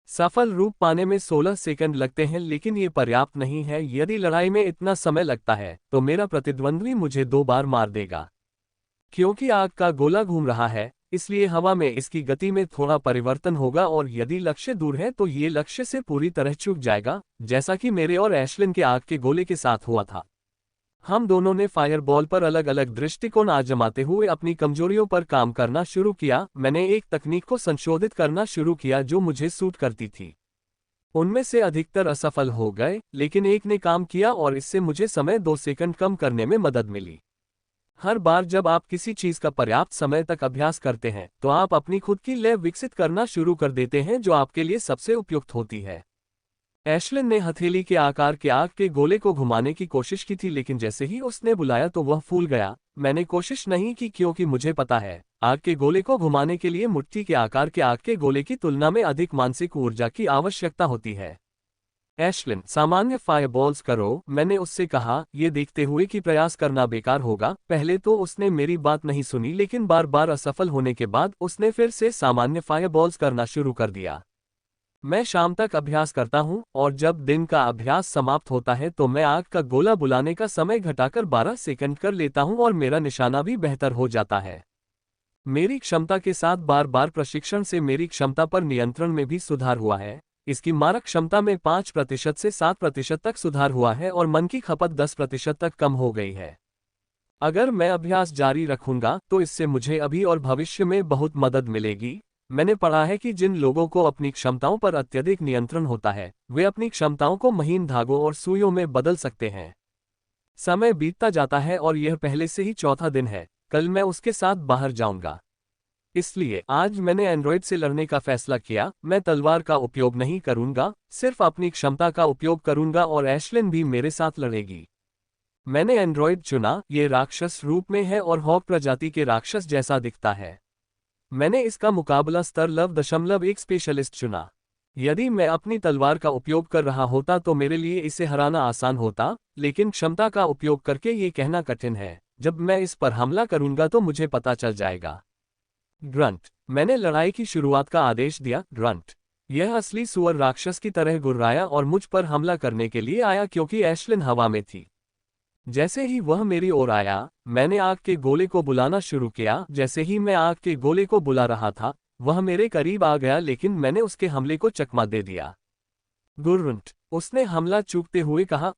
सफल रूप पाने में 16 सेकंड लगते हैं लेकिन ये पर्याप्त नहीं है। यदि लड़ाई में इतना समय लगता है तो मेरा प्रतिद्वंद्वी मुझे 2 बार मार देगा। क्योंकि आग का गोला घूम रहा है, इसलिए हवा में इसकी गति में थोड़ा परिवर्तन होगा और यदि लक्ष्य दूर है तो ये लक्ष्य से पूरी तरह चूक जाएगा, जैसा कि मेरे और एशलिन के आग के गोले के साथ हुआ था। हम दोनों ने फायरबॉल पर अलग अलग दृष्टिकोण आजमाते हुए अपनी कमजोरियों पर काम करना शुरू किया। मैंने एक तकनीक को संशोधित करना शुरू किया जो मुझे सूट करती थी। उनमें से अधिकतर असफल हो गए, लेकिन एक ने काम किया और इससे मुझे समय 2 सेकंड कम करने में मदद मिली। हर बार जब आप किसी चीज का पर्याप्त समय तक अभ्यास करते हैं तो आप अपनी खुद की लय विकसित करना शुरू कर देते हैं जो आपके लिए सबसे उपयुक्त होती है। एशलिन ने हथेली के आकार के आग के गोले को घुमाने की कोशिश की थी, लेकिन जैसे ही उसने बुलाया तो वह फूल गया। मैंने कोशिश नहीं की क्योंकि मुझे पता है आग के गोले को घुमाने के लिए मुट्ठी के आकार के आग के गोले की तुलना में अधिक मानसिक ऊर्जा की आवश्यकता होती है। एशलिन, सामान्य फायरबॉल्स करो, मैंने उससे कहा, ये देखते हुए कि प्रयास करना बेकार होगा। पहले तो उसने मेरी बात नहीं सुनी, लेकिन बार बार असफल होने के बाद उसने फिर से सामान्य फायरबॉल्स करना शुरू कर दिया। मैं शाम तक अभ्यास करता हूं और जब दिन का अभ्यास समाप्त होता है तो मैं आग का गोला बुलाने का समय घटाकर 12 सेकंड कर लेता हूं और मेरा निशाना भी बेहतर हो जाता है। मेरी क्षमता के साथ बार बार प्रशिक्षण से मेरी क्षमता पर नियंत्रण में भी सुधार हुआ है। इसकी मारक क्षमता में 5% से 7% तक सुधार हुआ है और मन की खपत 10% तक कम हो गई है। अगर मैं अभ्यास जारी रखूंगा तो इससे मुझे अभी और भविष्य में बहुत मदद मिलेगी। मैंने पढ़ा है कि जिन लोगों को अपनी क्षमताओं पर अत्यधिक नियंत्रण होता है वे अपनी क्षमताओं को महीन धागों और सुइयों में बदल सकते हैं। समय बीतता जाता है और यह पहले से ही चौथा दिन है। कल मैं उसके साथ बाहर जाऊंगा। इसलिए आज मैंने एंड्रॉयड से लड़ने का फैसला किया। मैं तलवार का उपयोग नहीं करूंगा, सिर्फ अपनी क्षमता का उपयोग करूंगा और एशलिन भी मेरे साथ लड़ेगी। मैंने एंड्रॉयड चुना। ये राक्षस रूप में है और हॉक प्रजाति के राक्षस जैसा दिखता है। मैंने इसका मुकाबला स्तर .1 स्पेशलिस्ट चुना। यदि मैं अपनी तलवार का उपयोग कर रहा होता तो मेरे लिए इसे हराना आसान होता, लेकिन क्षमता का उपयोग करके ये कहना कठिन है। जब मैं इस पर हमला करूंगा तो मुझे पता चल जाएगा। ग्रंट, मैंने लड़ाई की शुरुआत का आदेश दिया। ग्रंट, यह असली सुअर राक्षस की तरह गुर्राया और मुझ पर हमला करने के लिए आया क्योंकि एशलिन हवा में थी। जैसे ही वह मेरी ओर आया, मैंने आग के गोले को बुलाना शुरू किया। जैसे ही मैं आग के गोले को बुला रहा था, वह मेरे करीब आ गया, लेकिन मैंने उसके हमले को चकमा दे दिया। गुर्रंट, उसने हमला चूकते हुए कहा।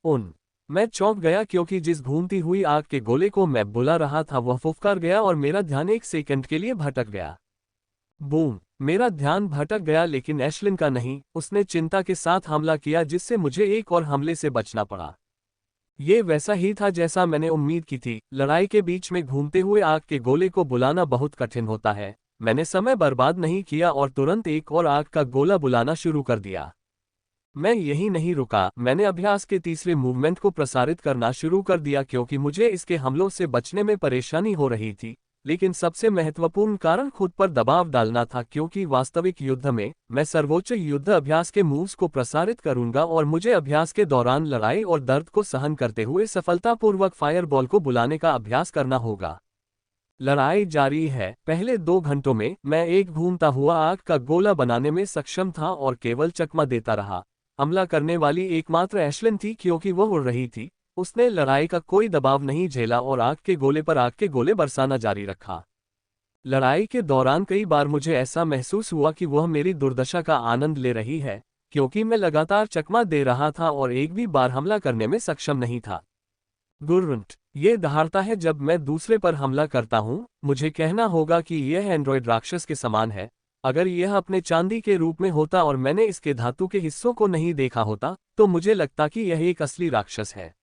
मैं चौंक गया क्योंकि जिस घूमती हुई आग के गोले को मैं बुला रहा था वह फुफकार गया और मेरा ध्यान 1 सेकंड के लिए भटक गया। बूम! मेरा ध्यान भटक गया, लेकिन एशलिन का नहीं। उसने चिंता के साथ हमला किया जिससे मुझे एक और हमले से बचना पड़ा। ये वैसा ही था जैसा मैंने उम्मीद की थी। लड़ाई के बीच में घूमते हुए आग के गोले को बुलाना बहुत कठिन होता है। मैंने समय बर्बाद नहीं किया और तुरंत एक और आग का गोला बुलाना शुरू कर दिया। मैं यही नहीं रुका। मैंने अभ्यास के तीसरे मूवमेंट को प्रसारित करना शुरू कर दिया क्योंकि मुझे इसके हमलों से बचने में परेशानी हो रही थी। लेकिन सबसे महत्वपूर्ण कारण खुद पर दबाव डालना था, क्योंकि वास्तविक युद्ध में मैं सर्वोच्च युद्ध अभ्यास के मूव्स को प्रसारित करूंगा और मुझे अभ्यास के दौरान लड़ाई और दर्द को सहन करते हुए सफलतापूर्वक फायरबॉल को बुलाने का अभ्यास करना होगा। लड़ाई जारी है। पहले 2 घंटों में मैं एक घूमता हुआ आग का गोला बनाने में सक्षम था और केवल चकमा देता रहा। हमला करने वाली एकमात्र एशलिन थी क्योंकि वह उड़ रही थी। उसने लड़ाई का कोई दबाव नहीं झेला और आग के गोले पर आग के गोले बरसाना जारी रखा। लड़ाई के दौरान कई बार मुझे ऐसा महसूस हुआ कि वह मेरी दुर्दशा का आनंद ले रही है, क्योंकि मैं लगातार चकमा दे रहा था और एक भी बार हमला करने में सक्षम नहीं था। गुर्रंट, ये दहाड़ता है जब मैं दूसरे पर हमला करता हूँ। मुझे कहना होगा कि यह एंड्रॉयड राक्षस के समान है। अगर यह अपने चांदी के रूप में होता और मैंने इसके धातु के हिस्सों को नहीं देखा होता तो मुझे लगता कि यह एक असली राक्षस है।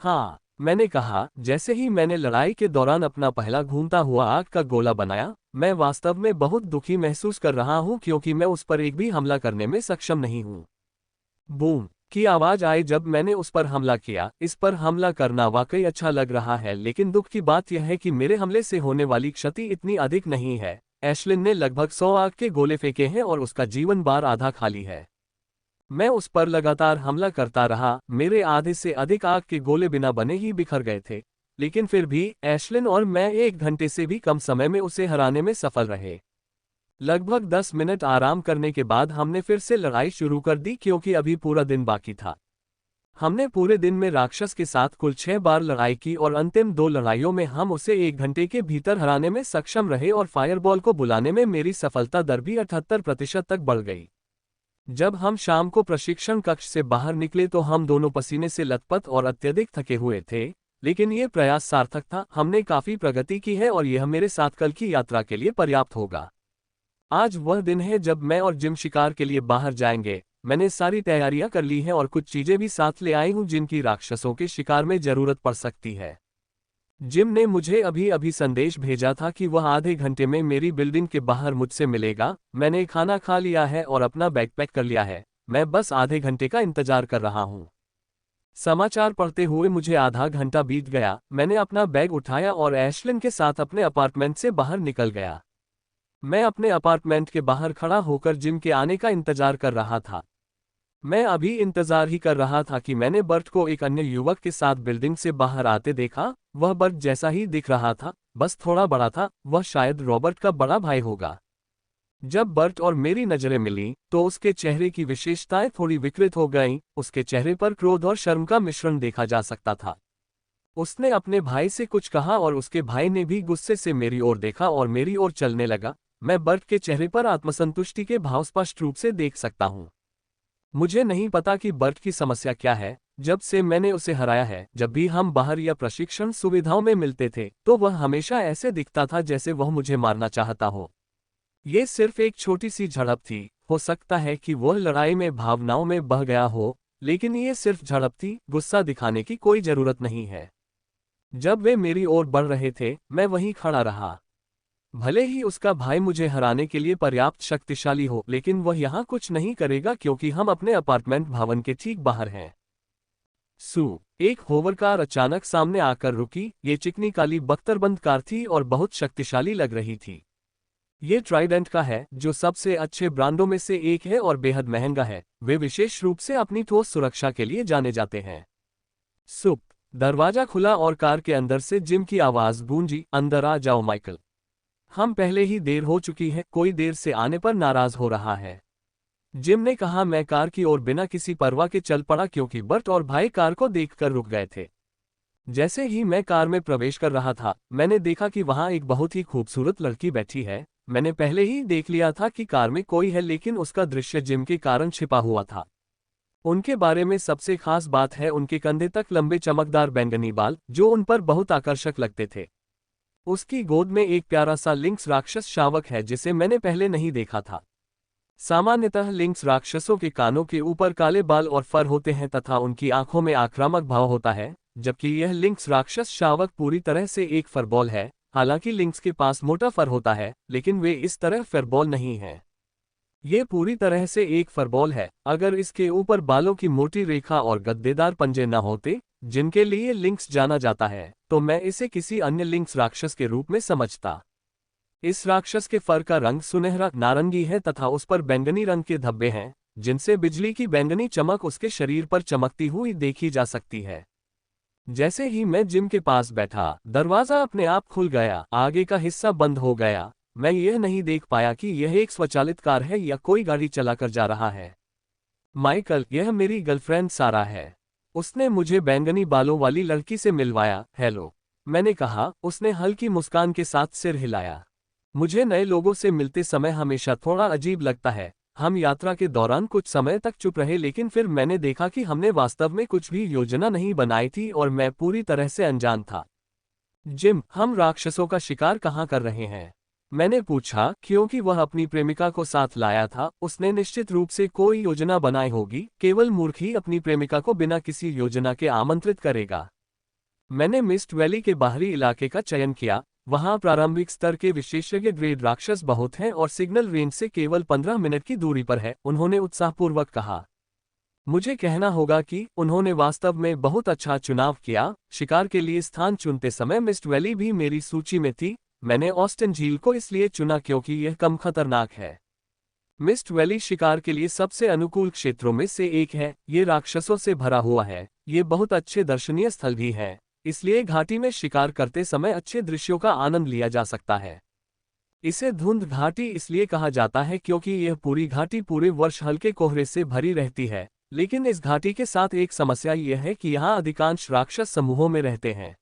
हाँ, मैंने कहा। जैसे ही मैंने लड़ाई के दौरान अपना पहला घूमता हुआ आग का गोला बनाया, मैं वास्तव में बहुत दुखी महसूस कर रहा हूं क्योंकि मैं उस पर एक भी हमला करने में सक्षम नहीं हूं। बूम की आवाज आई जब मैंने उस पर हमला किया। इस पर हमला करना वाकई अच्छा लग रहा है, लेकिन दुख की बात यह है कि मेरे हमले से होने वाली क्षति इतनी अधिक नहीं है। एशलिन ने लगभग 100 आग के गोले फेंके हैं और उसका जीवन बार आधा खाली है। मैं उस पर लगातार हमला करता रहा। मेरे आधे से अधिक आग के गोले बिना बने ही बिखर गए थे, लेकिन फिर भी एशलिन और मैं 1 घंटे से भी कम समय में उसे हराने में सफल रहे। लगभग 10 मिनट आराम करने के बाद हमने फिर से लड़ाई शुरू कर दी क्योंकि अभी पूरा दिन बाकी था। हमने पूरे दिन में राक्षस के साथ कुल 6 बार लड़ाई की और अंतिम 2 लड़ाइयों में हम उसे 1 घंटे के भीतर हराने में सक्षम रहे और फायरबॉल को बुलाने में मेरी सफलता दर भी 78% तक बढ़ गई। जब हम शाम को प्रशिक्षण कक्ष से बाहर निकले तो हम दोनों पसीने से लथपथ और अत्यधिक थके हुए थे, लेकिन ये प्रयास सार्थक था। हमने काफी प्रगति की है और यह मेरे साथ कल की यात्रा के लिए पर्याप्त होगा। आज वह दिन है जब मैं और जिम शिकार के लिए बाहर जाएंगे। मैंने सारी तैयारियां कर ली हैं और कुछ चीजें भी साथ ले आई हूं जिनकी राक्षसों के शिकार में जरूरत पड़ सकती है। जिम ने मुझे अभी अभी संदेश भेजा था कि वह आधे घंटे में मेरी बिल्डिंग के बाहर मुझसे मिलेगा। मैंने खाना खा लिया है और अपना बैग पैक कर लिया है। मैं बस आधे घंटे का इंतजार कर रहा हूं। समाचार पढ़ते हुए मुझे आधा घंटा बीत गया। मैंने अपना बैग उठाया और एशलिन के साथ अपने अपार्टमेंट से बाहर निकल गया। मैं अपने अपार्टमेंट के बाहर खड़ा होकर जिम के आने का इंतजार कर रहा था। मैं अभी इंतजार ही कर रहा था कि मैंने बर्ट को एक अन्य युवक के साथ बिल्डिंग से बाहर आते देखा। वह बर्ट जैसा ही दिख रहा था, बस थोड़ा बड़ा था। वह शायद रॉबर्ट का बड़ा भाई होगा। जब बर्ट और मेरी नजरें मिलीं, तो उसके चेहरे की विशेषताएं थोड़ी विकृत हो गईं। उसके चेहरे पर क्रोध और शर्म का मिश्रण देखा जा सकता था। उसने अपने भाई से कुछ कहा और उसके भाई ने भी गुस्से से मेरी ओर देखा और मेरी ओर चलने लगा। मैं बर्ट के चेहरे पर आत्मसंतुष्टि के भाव स्पष्ट रूप से देख सकता हूं। मुझे नहीं पता कि बर्ट की समस्या क्या है। जब से मैंने उसे हराया है, जब भी हम बाहर या प्रशिक्षण सुविधाओं में मिलते थे, तो वह हमेशा ऐसे दिखता था जैसे वह मुझे मारना चाहता हो। ये सिर्फ एक छोटी सी झड़प थी। हो सकता है कि वह लड़ाई में भावनाओं में बह गया हो, लेकिन ये सिर्फ झड़प थी। गुस्सा दिखाने की कोई जरूरत नहीं है। जब वे मेरी ओर बढ़ रहे थे, मैं वहीं खड़ा रहा। भले ही उसका भाई मुझे हराने के लिए पर्याप्त शक्तिशाली हो, लेकिन वह यहाँ कुछ नहीं करेगा क्योंकि हम अपने अपार्टमेंट भवन के ठीक बाहर हैं। एक होवर कार अचानक सामने आकर रुकी। ये चिकनी काली बख्तरबंद कार थी और बहुत शक्तिशाली लग रही थी। ये ट्राइडेंट का है, जो सबसे अच्छे ब्रांडों में से एक है और बेहद महंगा है। वे विशेष रूप से अपनी ठोस सुरक्षा के लिए जाने जाते हैं। दरवाजा खुला और कार के अंदर से जिम की आवाज गूंजी, अंदर आ जाओ माइकल। हम पहले ही देर हो चुकी है, कोई देर से आने पर नाराज हो रहा है। जिम ने कहा। मैं कार की ओर बिना किसी परवाह के चल पड़ा क्योंकि बर्ट और भाई कार को देखकर रुक गए थे। जैसे ही मैं कार में प्रवेश कर रहा था, मैंने देखा कि वहां एक बहुत ही खूबसूरत लड़की बैठी है। मैंने पहले ही देख लिया था कि कार में कोई है, लेकिन उसका दृश्य जिम के कारण छिपा हुआ था। उनके बारे में सबसे खास बात है उनके कंधे तक लंबे चमकदार बैंगनी बाल, जो उन पर बहुत आकर्षक लगते थे। उसकी गोद में एक प्यारा सा लिंक्स राक्षस शावक है जिसे मैंने पहले नहीं देखा था। सामान्यतः लिंक्स राक्षसों के कानों के ऊपर काले बाल और फर होते हैं तथा उनकी आंखों में आक्रामक भाव होता है, जबकि यह लिंक्स राक्षस शावक पूरी तरह से एक फरबॉल है। हालांकि लिंक्स के पास मोटा फर होता है, लेकिन वे इस तरह फरबॉल नहीं हैं। ये पूरी तरह से एक फरबॉल है। अगर इसके ऊपर बालों की मोटी रेखा और गद्देदार पंजे न होते, जिनके लिए लिंक्स जाना जाता है, तो मैं इसे किसी अन्य लिंक्स राक्षस के रूप में समझता। इस राक्षस के फर का रंग सुनहरा नारंगी है तथा उस पर बैंगनी रंग के धब्बे हैं, जिनसे बिजली की बैंगनी चमक उसके शरीर पर चमकती हुई देखी जा सकती है। जैसे ही मैं जिम के पास बैठा, दरवाजा अपने आप खुल गया। आगे का हिस्सा बंद हो गया। मैं यह नहीं देख पाया कि यह एक स्वचालित कार है या कोई गाड़ी चलाकर जा रहा है। माइकल, यह मेरी गर्लफ्रेंड सारा है। उसने मुझे बैंगनी बालों वाली लड़की से मिलवाया। हेलो, मैंने कहा। उसने हल्की मुस्कान के साथ सिर हिलाया। मुझे नए लोगों से मिलते समय हमेशा थोड़ा अजीब लगता है। हम यात्रा के दौरान कुछ समय तक चुप रहे, लेकिन फिर मैंने देखा कि हमने वास्तव में कुछ भी योजना नहीं बनाई थी और मैं पूरी तरह से अनजान था। जिम, हम राक्षसों का शिकार कहाँ कर रहे हैं? मैंने पूछा, क्योंकि वह अपनी प्रेमिका को साथ लाया था। उसने निश्चित रूप से कोई योजना बनाई होगी। केवल मूर्ख ही अपनी प्रेमिका को बिना किसी योजना के आमंत्रित करेगा। मैंने मिस्ट वैली के बाहरी इलाके का चयन किया। वहां प्रारंभिक स्तर के विशेषज्ञ ग्रेड राक्षस बहुत हैं और सिग्नल रेंज से केवल 15 मिनट की दूरी पर है, उन्होंने उत्साहपूर्वक कहा। मुझे कहना होगा कि उन्होंने वास्तव में बहुत अच्छा चुनाव किया। शिकार के लिए स्थान चुनते समय मिस्ट वैली भी मेरी सूची में थी। मैंने ऑस्टिन झील को इसलिए चुना क्योंकि यह कम खतरनाक है। मिस्ट वैली शिकार के लिए सबसे अनुकूल क्षेत्रों में से एक है। ये राक्षसों से भरा हुआ है। ये बहुत अच्छे दर्शनीय स्थल भी हैं, इसलिए घाटी में शिकार करते समय अच्छे दृश्यों का आनंद लिया जा सकता है। इसे धुंध घाटी इसलिए कहा जाता है क्योंकि यह पूरी घाटी पूरे वर्ष हल्के कोहरे से भरी रहती है। लेकिन इस घाटी के साथ एक समस्या यह है कि यहाँ अधिकांश राक्षस समूहों में रहते हैं।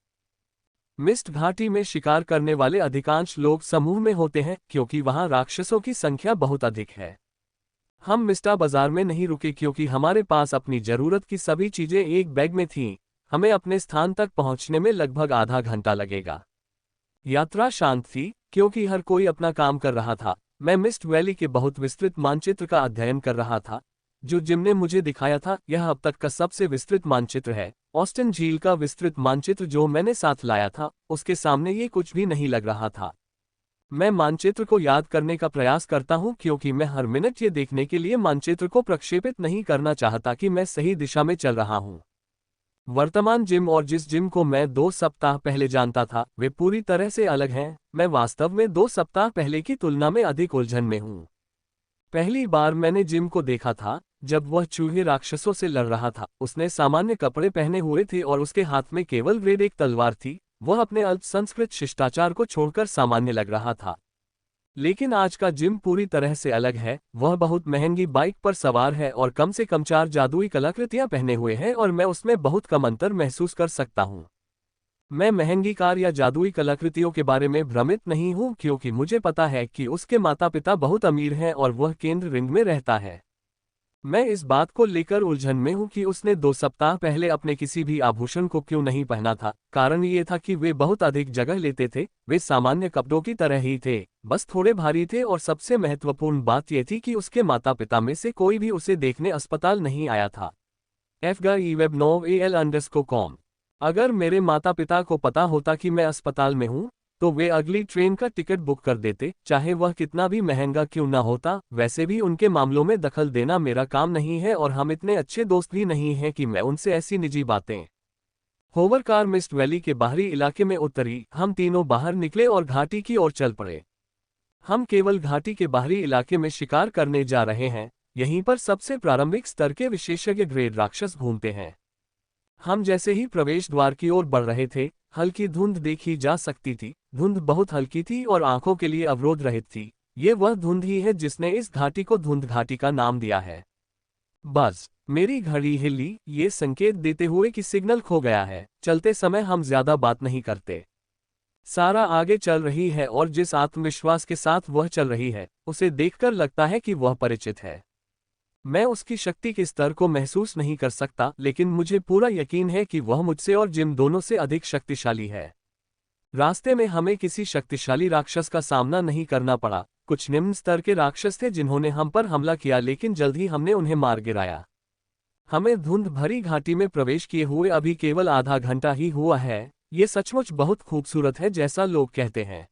मिस्ट घाटी में शिकार करने वाले अधिकांश लोग समूह में होते हैं क्योंकि वहाँ राक्षसों की संख्या बहुत अधिक है। हम मिस्टा बाजार में नहीं रुके क्योंकि हमारे पास अपनी जरूरत की सभी चीजें एक बैग में थीं। हमें अपने स्थान तक पहुंचने में लगभग आधा घंटा लगेगा। यात्रा शांत थी क्योंकि हर कोई अपना काम कर रहा था। मैं मिस्ट वैली के बहुत विस्तृत मानचित्र का अध्ययन कर रहा था जो जिम ने मुझे दिखाया था। यह अब तक का सबसे विस्तृत मानचित्र है। ऑस्टिन झील का विस्तृत मानचित्र जो मैंने साथ लाया था उसके सामने ये कुछ भी नहीं लग रहा था। मैं मानचित्र को याद करने का प्रयास करता हूं क्योंकि मैं हर मिनट ये देखने के लिए मानचित्र को प्रक्षेपित नहीं करना चाहता कि मैं सही दिशा में चल रहा हूं। वर्तमान जिम और जिस जिम को मैं 2 सप्ताह पहले जानता था वे पूरी तरह से अलग हैं। मैं वास्तव में 2 सप्ताह पहले की तुलना में अधिक उलझन में हूं। पहली बार मैंने जिम को देखा था जब वह चूहे राक्षसों से लड़ रहा था। उसने सामान्य कपड़े पहने हुए थे और उसके हाथ में केवल ग्रेड 1 तलवार थी। वह अपने अल्पसंस्कृत शिष्टाचार को छोड़कर सामान्य लग रहा था। लेकिन आज का जिम पूरी तरह से अलग है। वह बहुत महंगी बाइक पर सवार है और कम से कम 4 जादुई कलाकृतियां पहने हुए है और मैं उसमें बहुत कम अंतर महसूस कर सकता हूं। मैं महंगी कार या जादुई कलाकृतियों के बारे में भ्रमित नहीं हूं क्योंकि मुझे पता है कि उसके माता पिता बहुत अमीर हैं और वह केंद्र रिंग में रहता है। मैं इस बात को लेकर उलझन में हूं कि उसने 2 सप्ताह पहले अपने किसी भी आभूषण को क्यों नहीं पहना था। कारण ये था कि वे बहुत अधिक जगह लेते थे। वे सामान्य कपड़ों की तरह ही थे, बस थोड़े भारी थे और सबसे महत्वपूर्ण बात यह थी कि उसके माता पिता में से कोई भी उसे देखने अस्पताल नहीं आया था। fgweb9al_com। अगर मेरे माता पिता को पता होता कि मैं अस्पताल में हूं तो वे अगली ट्रेन का टिकट बुक कर देते, चाहे वह कितना भी महंगा क्यों ना होता। वैसे भी उनके मामलों में दखल देना मेरा काम नहीं है और हम इतने अच्छे दोस्त भी नहीं हैं कि मैं उनसे ऐसी निजी बातें। होवर कार मिस्ट वैली के बाहरी इलाके में उतरी। हम तीनों बाहर निकले और घाटी की ओर चल पड़े। हम केवल घाटी के बाहरी इलाके में शिकार करने जा रहे हैं। यहीं पर सबसे प्रारंभिक स्तर के विशेषज्ञ ग्रेड राक्षस घूमते हैं। हम जैसे ही प्रवेश द्वार की ओर बढ़ रहे थे हल्की धुंध देखी जा सकती थी। धुंध बहुत हल्की थी और आंखों के लिए अवरोध रहित थी। ये वह धुंध ही है जिसने इस घाटी को धुंध घाटी का नाम दिया है। बस मेरी घड़ी हिली, ये संकेत देते हुए कि सिग्नल खो गया है। चलते समय हम ज्यादा बात नहीं करते। सारा आगे चल रही है और जिस आत्मविश्वास के साथ वह चल रही है उसे देखकर लगता है कि वह परिचित है। मैं उसकी शक्ति के स्तर को महसूस नहीं कर सकता लेकिन मुझे पूरा यकीन है कि वह मुझसे और जिम दोनों से अधिक शक्तिशाली है। रास्ते में हमें किसी शक्तिशाली राक्षस का सामना नहीं करना पड़ा। कुछ निम्न स्तर के राक्षस थे जिन्होंने हम पर हमला किया लेकिन जल्द ही हमने उन्हें मार गिराया। हमें धुंध भरी घाटी में प्रवेश किए हुए अभी केवल आधा घंटा ही हुआ है। ये सचमुच बहुत खूबसूरत है जैसा लोग कहते हैं।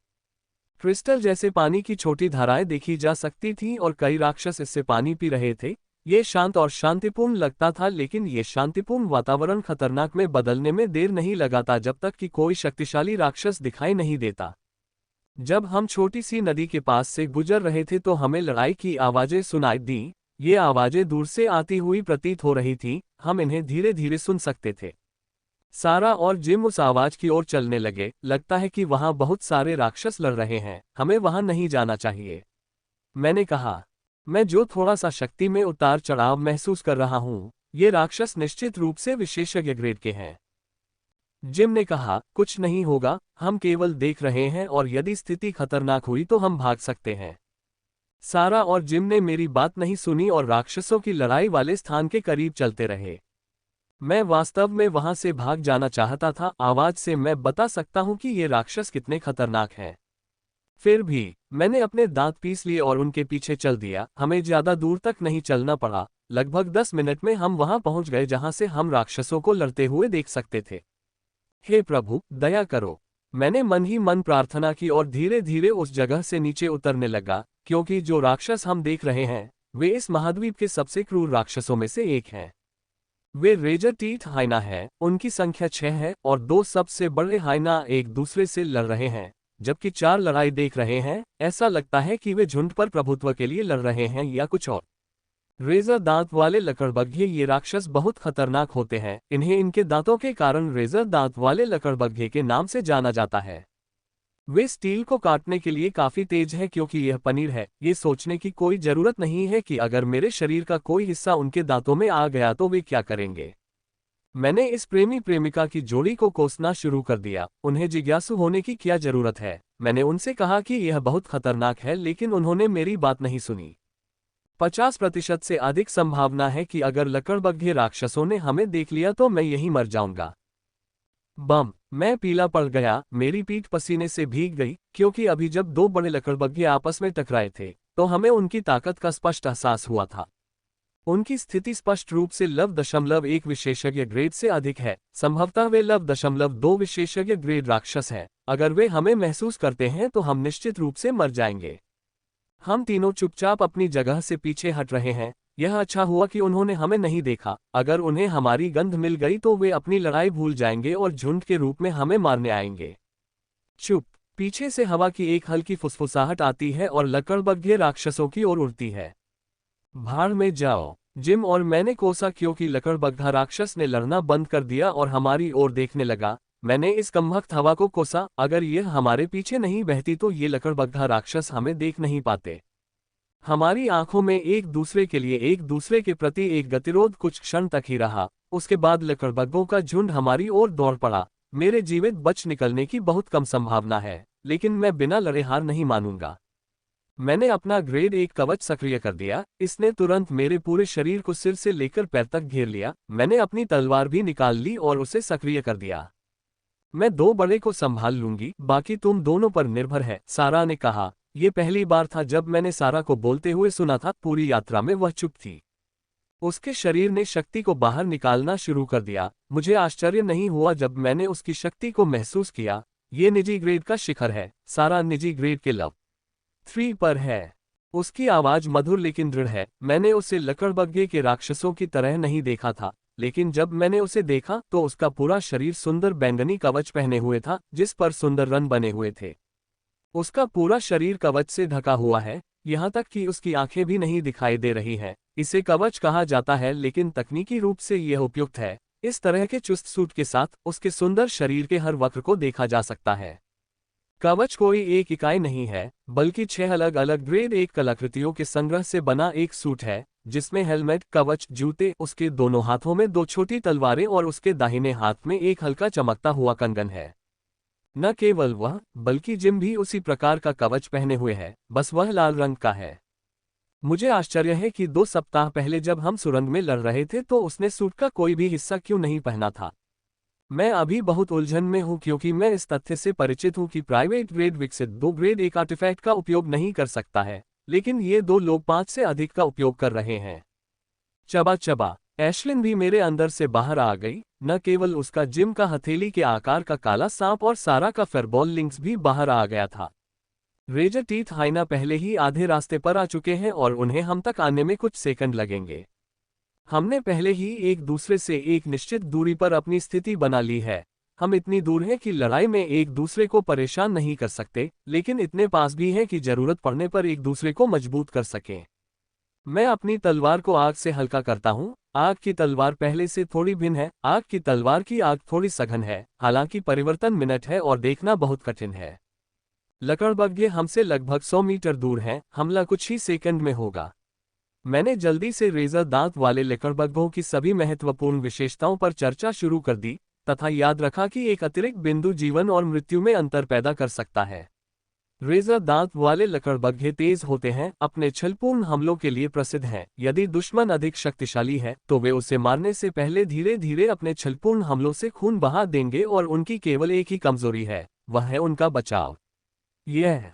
क्रिस्टल जैसे पानी की छोटी धाराएं देखी जा सकती थीं और कई राक्षस इससे पानी पी रहे थे। ये शांत और शांतिपूर्ण लगता था लेकिन ये शांतिपूर्ण वातावरण खतरनाक में बदलने में देर नहीं लगाता जब तक कि कोई शक्तिशाली राक्षस दिखाई नहीं देता। जब हम छोटी सी नदी के पास से गुजर रहे थे तो हमें लड़ाई की आवाजें सुनाई दी। ये आवाजें दूर से आती हुई प्रतीत हो रही थीं। हम इन्हें धीरे धीरे सुन सकते थे। सारा और जिम उस आवाज की ओर चलने लगे। लगता है कि वहां बहुत सारे राक्षस लड़ रहे हैं। हमें वहां नहीं जाना चाहिए, मैंने कहा। मैं जो थोड़ा सा शक्ति में उतार चढ़ाव महसूस कर रहा हूं, ये राक्षस निश्चित रूप से विशेषज्ञ ग्रेड के हैं। जिम ने कहा, कुछ नहीं होगा, हम केवल देख रहे हैं और यदि स्थिति खतरनाक हुई तो हम भाग सकते हैं। सारा और जिम ने मेरी बात नहीं सुनी और राक्षसों की लड़ाई वाले स्थान के करीब चलते रहे। मैं वास्तव में वहां से भाग जाना चाहता था। आवाज से मैं बता सकता हूं कि ये राक्षस कितने खतरनाक हैं। फिर भी मैंने अपने दांत पीस लिए और उनके पीछे चल दिया। हमें ज्यादा दूर तक नहीं चलना पड़ा। लगभग 10 मिनट में हम वहां पहुंच गए जहां से हम राक्षसों को लड़ते हुए देख सकते थे। हे प्रभु, दया करो, मैंने मन ही मन प्रार्थना की और धीरे धीरे उस जगह से नीचे उतरने लगा क्योंकि जो राक्षस हम देख रहे हैं वे इस महाद्वीप के सबसे क्रूर राक्षसों में से एक हैं। वे रेजर टीथ हाइना हैं। उनकी संख्या 6 है और 2 सबसे बड़े हाइना एक दूसरे से लड़ रहे हैं जबकि 4 लड़ाई देख रहे हैं। ऐसा लगता है कि वे झुंड पर प्रभुत्व के लिए लड़ रहे हैं या कुछ और। रेजर दांत वाले लकड़बग्घे, ये राक्षस बहुत खतरनाक होते हैं। इन्हें इनके दांतों के कारण रेजर दांत वाले लकड़बग्घे के नाम से जाना जाता है। वे स्टील को काटने के लिए काफी तेज है क्योंकि यह पनीर है। ये सोचने की कोई जरूरत नहीं है कि अगर मेरे शरीर का कोई हिस्सा उनके दांतों में आ गया तो वे क्या करेंगे। मैंने इस प्रेमी प्रेमिका की जोड़ी को कोसना शुरू कर दिया। उन्हें जिज्ञासु होने की क्या जरूरत है। मैंने उनसे कहा कि यह बहुत खतरनाक है, लेकिन उन्होंने मेरी बात नहीं सुनी। 50% से अधिक संभावना है कि अगर लकड़बग्घे राक्षसों ने हमें देख लिया तो मैं यहीं मर जाऊंगा। बम। मैं पीला पड़ गया, मेरी पीठ पसीने से भीग गई, क्योंकि अभी जब दो बड़े लकड़बग्घे आपस में टकराए थे तो हमें उनकी ताकत का स्पष्ट एहसास हुआ था। उनकी स्थिति स्पष्ट रूप से लव.1 विशेषज्ञ ग्रेड से अधिक है। संभवतः वे लव.2 विशेषज्ञ ग्रेड राक्षस हैं। अगर वे हमें महसूस करते हैं तो हम निश्चित रूप से मर जाएंगे। हम तीनों चुपचाप अपनी जगह से पीछे हट रहे हैं। यह अच्छा हुआ कि उन्होंने हमें नहीं देखा। अगर उन्हें हमारी गंध मिल गई तो वे अपनी लड़ाई भूल जाएंगे और झुंड के रूप में हमें मारने आएंगे। चुप। पीछे से हवा की एक हल्की फुसफुसाहट आती है और लकड़बग्घे राक्षसों की ओर उड़ती है। भाड़ में जाओ। जिम और मैंने कोसा क्योंकि लकड़बग्घा राक्षस ने लड़ना बंद कर दिया और हमारी ओर देखने लगा। मैंने इस कमबख्त हवा को कोसा। अगर यह हमारे पीछे नहीं बहती तो ये लकड़बग्घा राक्षस हमें देख नहीं पाते। हमारी आंखों में एक दूसरे के लिए एक दूसरे के प्रति एक गतिरोध कुछ क्षण तक ही रहा। उसके बाद लकड़बग्घों का झुंड हमारी ओर दौड़ पड़ा। मेरे जीवित बच निकलने की बहुत कम संभावना है, लेकिन मैं बिना लड़े हार नहीं मानूंगा। मैंने अपना ग्रेड 1 कवच सक्रिय कर दिया। इसने तुरंत मेरे पूरे शरीर को सिर से लेकर पैर तक घेर लिया। मैंने अपनी तलवार भी निकाल ली और उसे सक्रिय कर दिया। मैं दो बड़े को संभाल लूंगी, बाकी तुम दोनों पर निर्भर है, सारा ने कहा। यह पहली बार था जब मैंने सारा को बोलते हुए सुना था। पूरी यात्रा में वह चुप थी। उसके शरीर ने शक्ति को बाहर निकालना शुरू कर दिया। मुझे आश्चर्य नहीं हुआ जब मैंने उसकी शक्ति को महसूस किया। ये निजी ग्रेड का शिखर है। सारा निजी ग्रेड के लव 3 पर है। उसकी आवाज मधुर लेकिन दृढ़ है। मैंने उसे लकड़बग्घे के राक्षसों की तरह नहीं देखा था, लेकिन जब मैंने उसे देखा तो उसका पूरा शरीर सुंदर बैंगनी कवच पहने हुए था जिस पर सुंदर रन बने हुए थे। उसका पूरा शरीर कवच से ढका हुआ है, यहाँ तक कि उसकी आंखें भी नहीं दिखाई दे रही हैं। इसे कवच कहा जाता है, लेकिन तकनीकी रूप से यह उपयुक्त है। इस तरह के चुस्त सूट के साथ उसके सुंदर शरीर के हर वक्र को देखा जा सकता है। कवच कोई एक इकाई नहीं है, बल्कि 6 अलग अलग ग्रेड 1 कलाकृतियों के संग्रह से बना एक सूट है, जिसमें हेलमेट, कवच, जूते, उसके दोनों हाथों में 2 छोटी तलवारें और उसके दाहिने हाथ में एक हल्का चमकता हुआ कंगन है। न केवल वह, बल्कि जिम भी उसी प्रकार का कवच पहने हुए है, बस वह लाल रंग का है। मुझे आश्चर्य है कि 2 सप्ताह पहले जब हम सुरंग में लड़ रहे थे तो उसने सूट का कोई भी हिस्सा क्यों नहीं पहना था। मैं अभी बहुत उलझन में हूं क्योंकि मैं इस तथ्य से परिचित हूं कि प्राइवेट ग्रेड विकसित 2 ग्रेड 1 आर्टिफैक्ट का उपयोग नहीं कर सकता है, लेकिन ये 2 लोग 5 से अधिक का उपयोग कर रहे हैं। चबा चबा। एशलिन भी मेरे अंदर से बाहर आ गई। न केवल उसका जिम का हथेली के आकार का काला सांप और सारा का फेरबॉल लिंक्स भी बाहर आ गया था। रेजर टीथ हाइना पहले ही आधे रास्ते पर आ चुके हैं और उन्हें हम तक आने में कुछ सेकंड लगेंगे। हमने पहले ही एक दूसरे से एक निश्चित दूरी पर अपनी स्थिति बना ली है। हम इतनी दूर हैं कि लड़ाई में एक दूसरे को परेशान नहीं कर सकते, लेकिन इतने पास भी हैं कि जरूरत पड़ने पर एक दूसरे को मजबूत कर सकें। मैं अपनी तलवार को आग से हल्का करता हूं। आग की तलवार पहले से थोड़ी भिन्न है। आग की तलवार की आग थोड़ी सघन है, हालांकि परिवर्तन मिनट है और देखना बहुत कठिन है। लकड़बग्घे हमसे लगभग 100 मीटर दूर हैं। हमला कुछ ही सेकंड में होगा। मैंने जल्दी से रेजर दांत वाले लकड़बग्घों की सभी महत्वपूर्ण विशेषताओं पर चर्चा शुरू कर दी, तथा याद रखा कि एक अतिरिक्त बिंदु जीवन और मृत्यु में अंतर पैदा कर सकता है। रेजर दांत वाले लकड़बग्घे तेज होते हैं, अपने छलपूर्ण हमलों के लिए प्रसिद्ध हैं। यदि दुश्मन अधिक शक्तिशाली है तो वे उसे मारने से पहले धीरे धीरे अपने छलपूर्ण हमलों से खून बहा देंगे और उनकी केवल एक ही कमजोरी है, वह है उनका बचाव। यह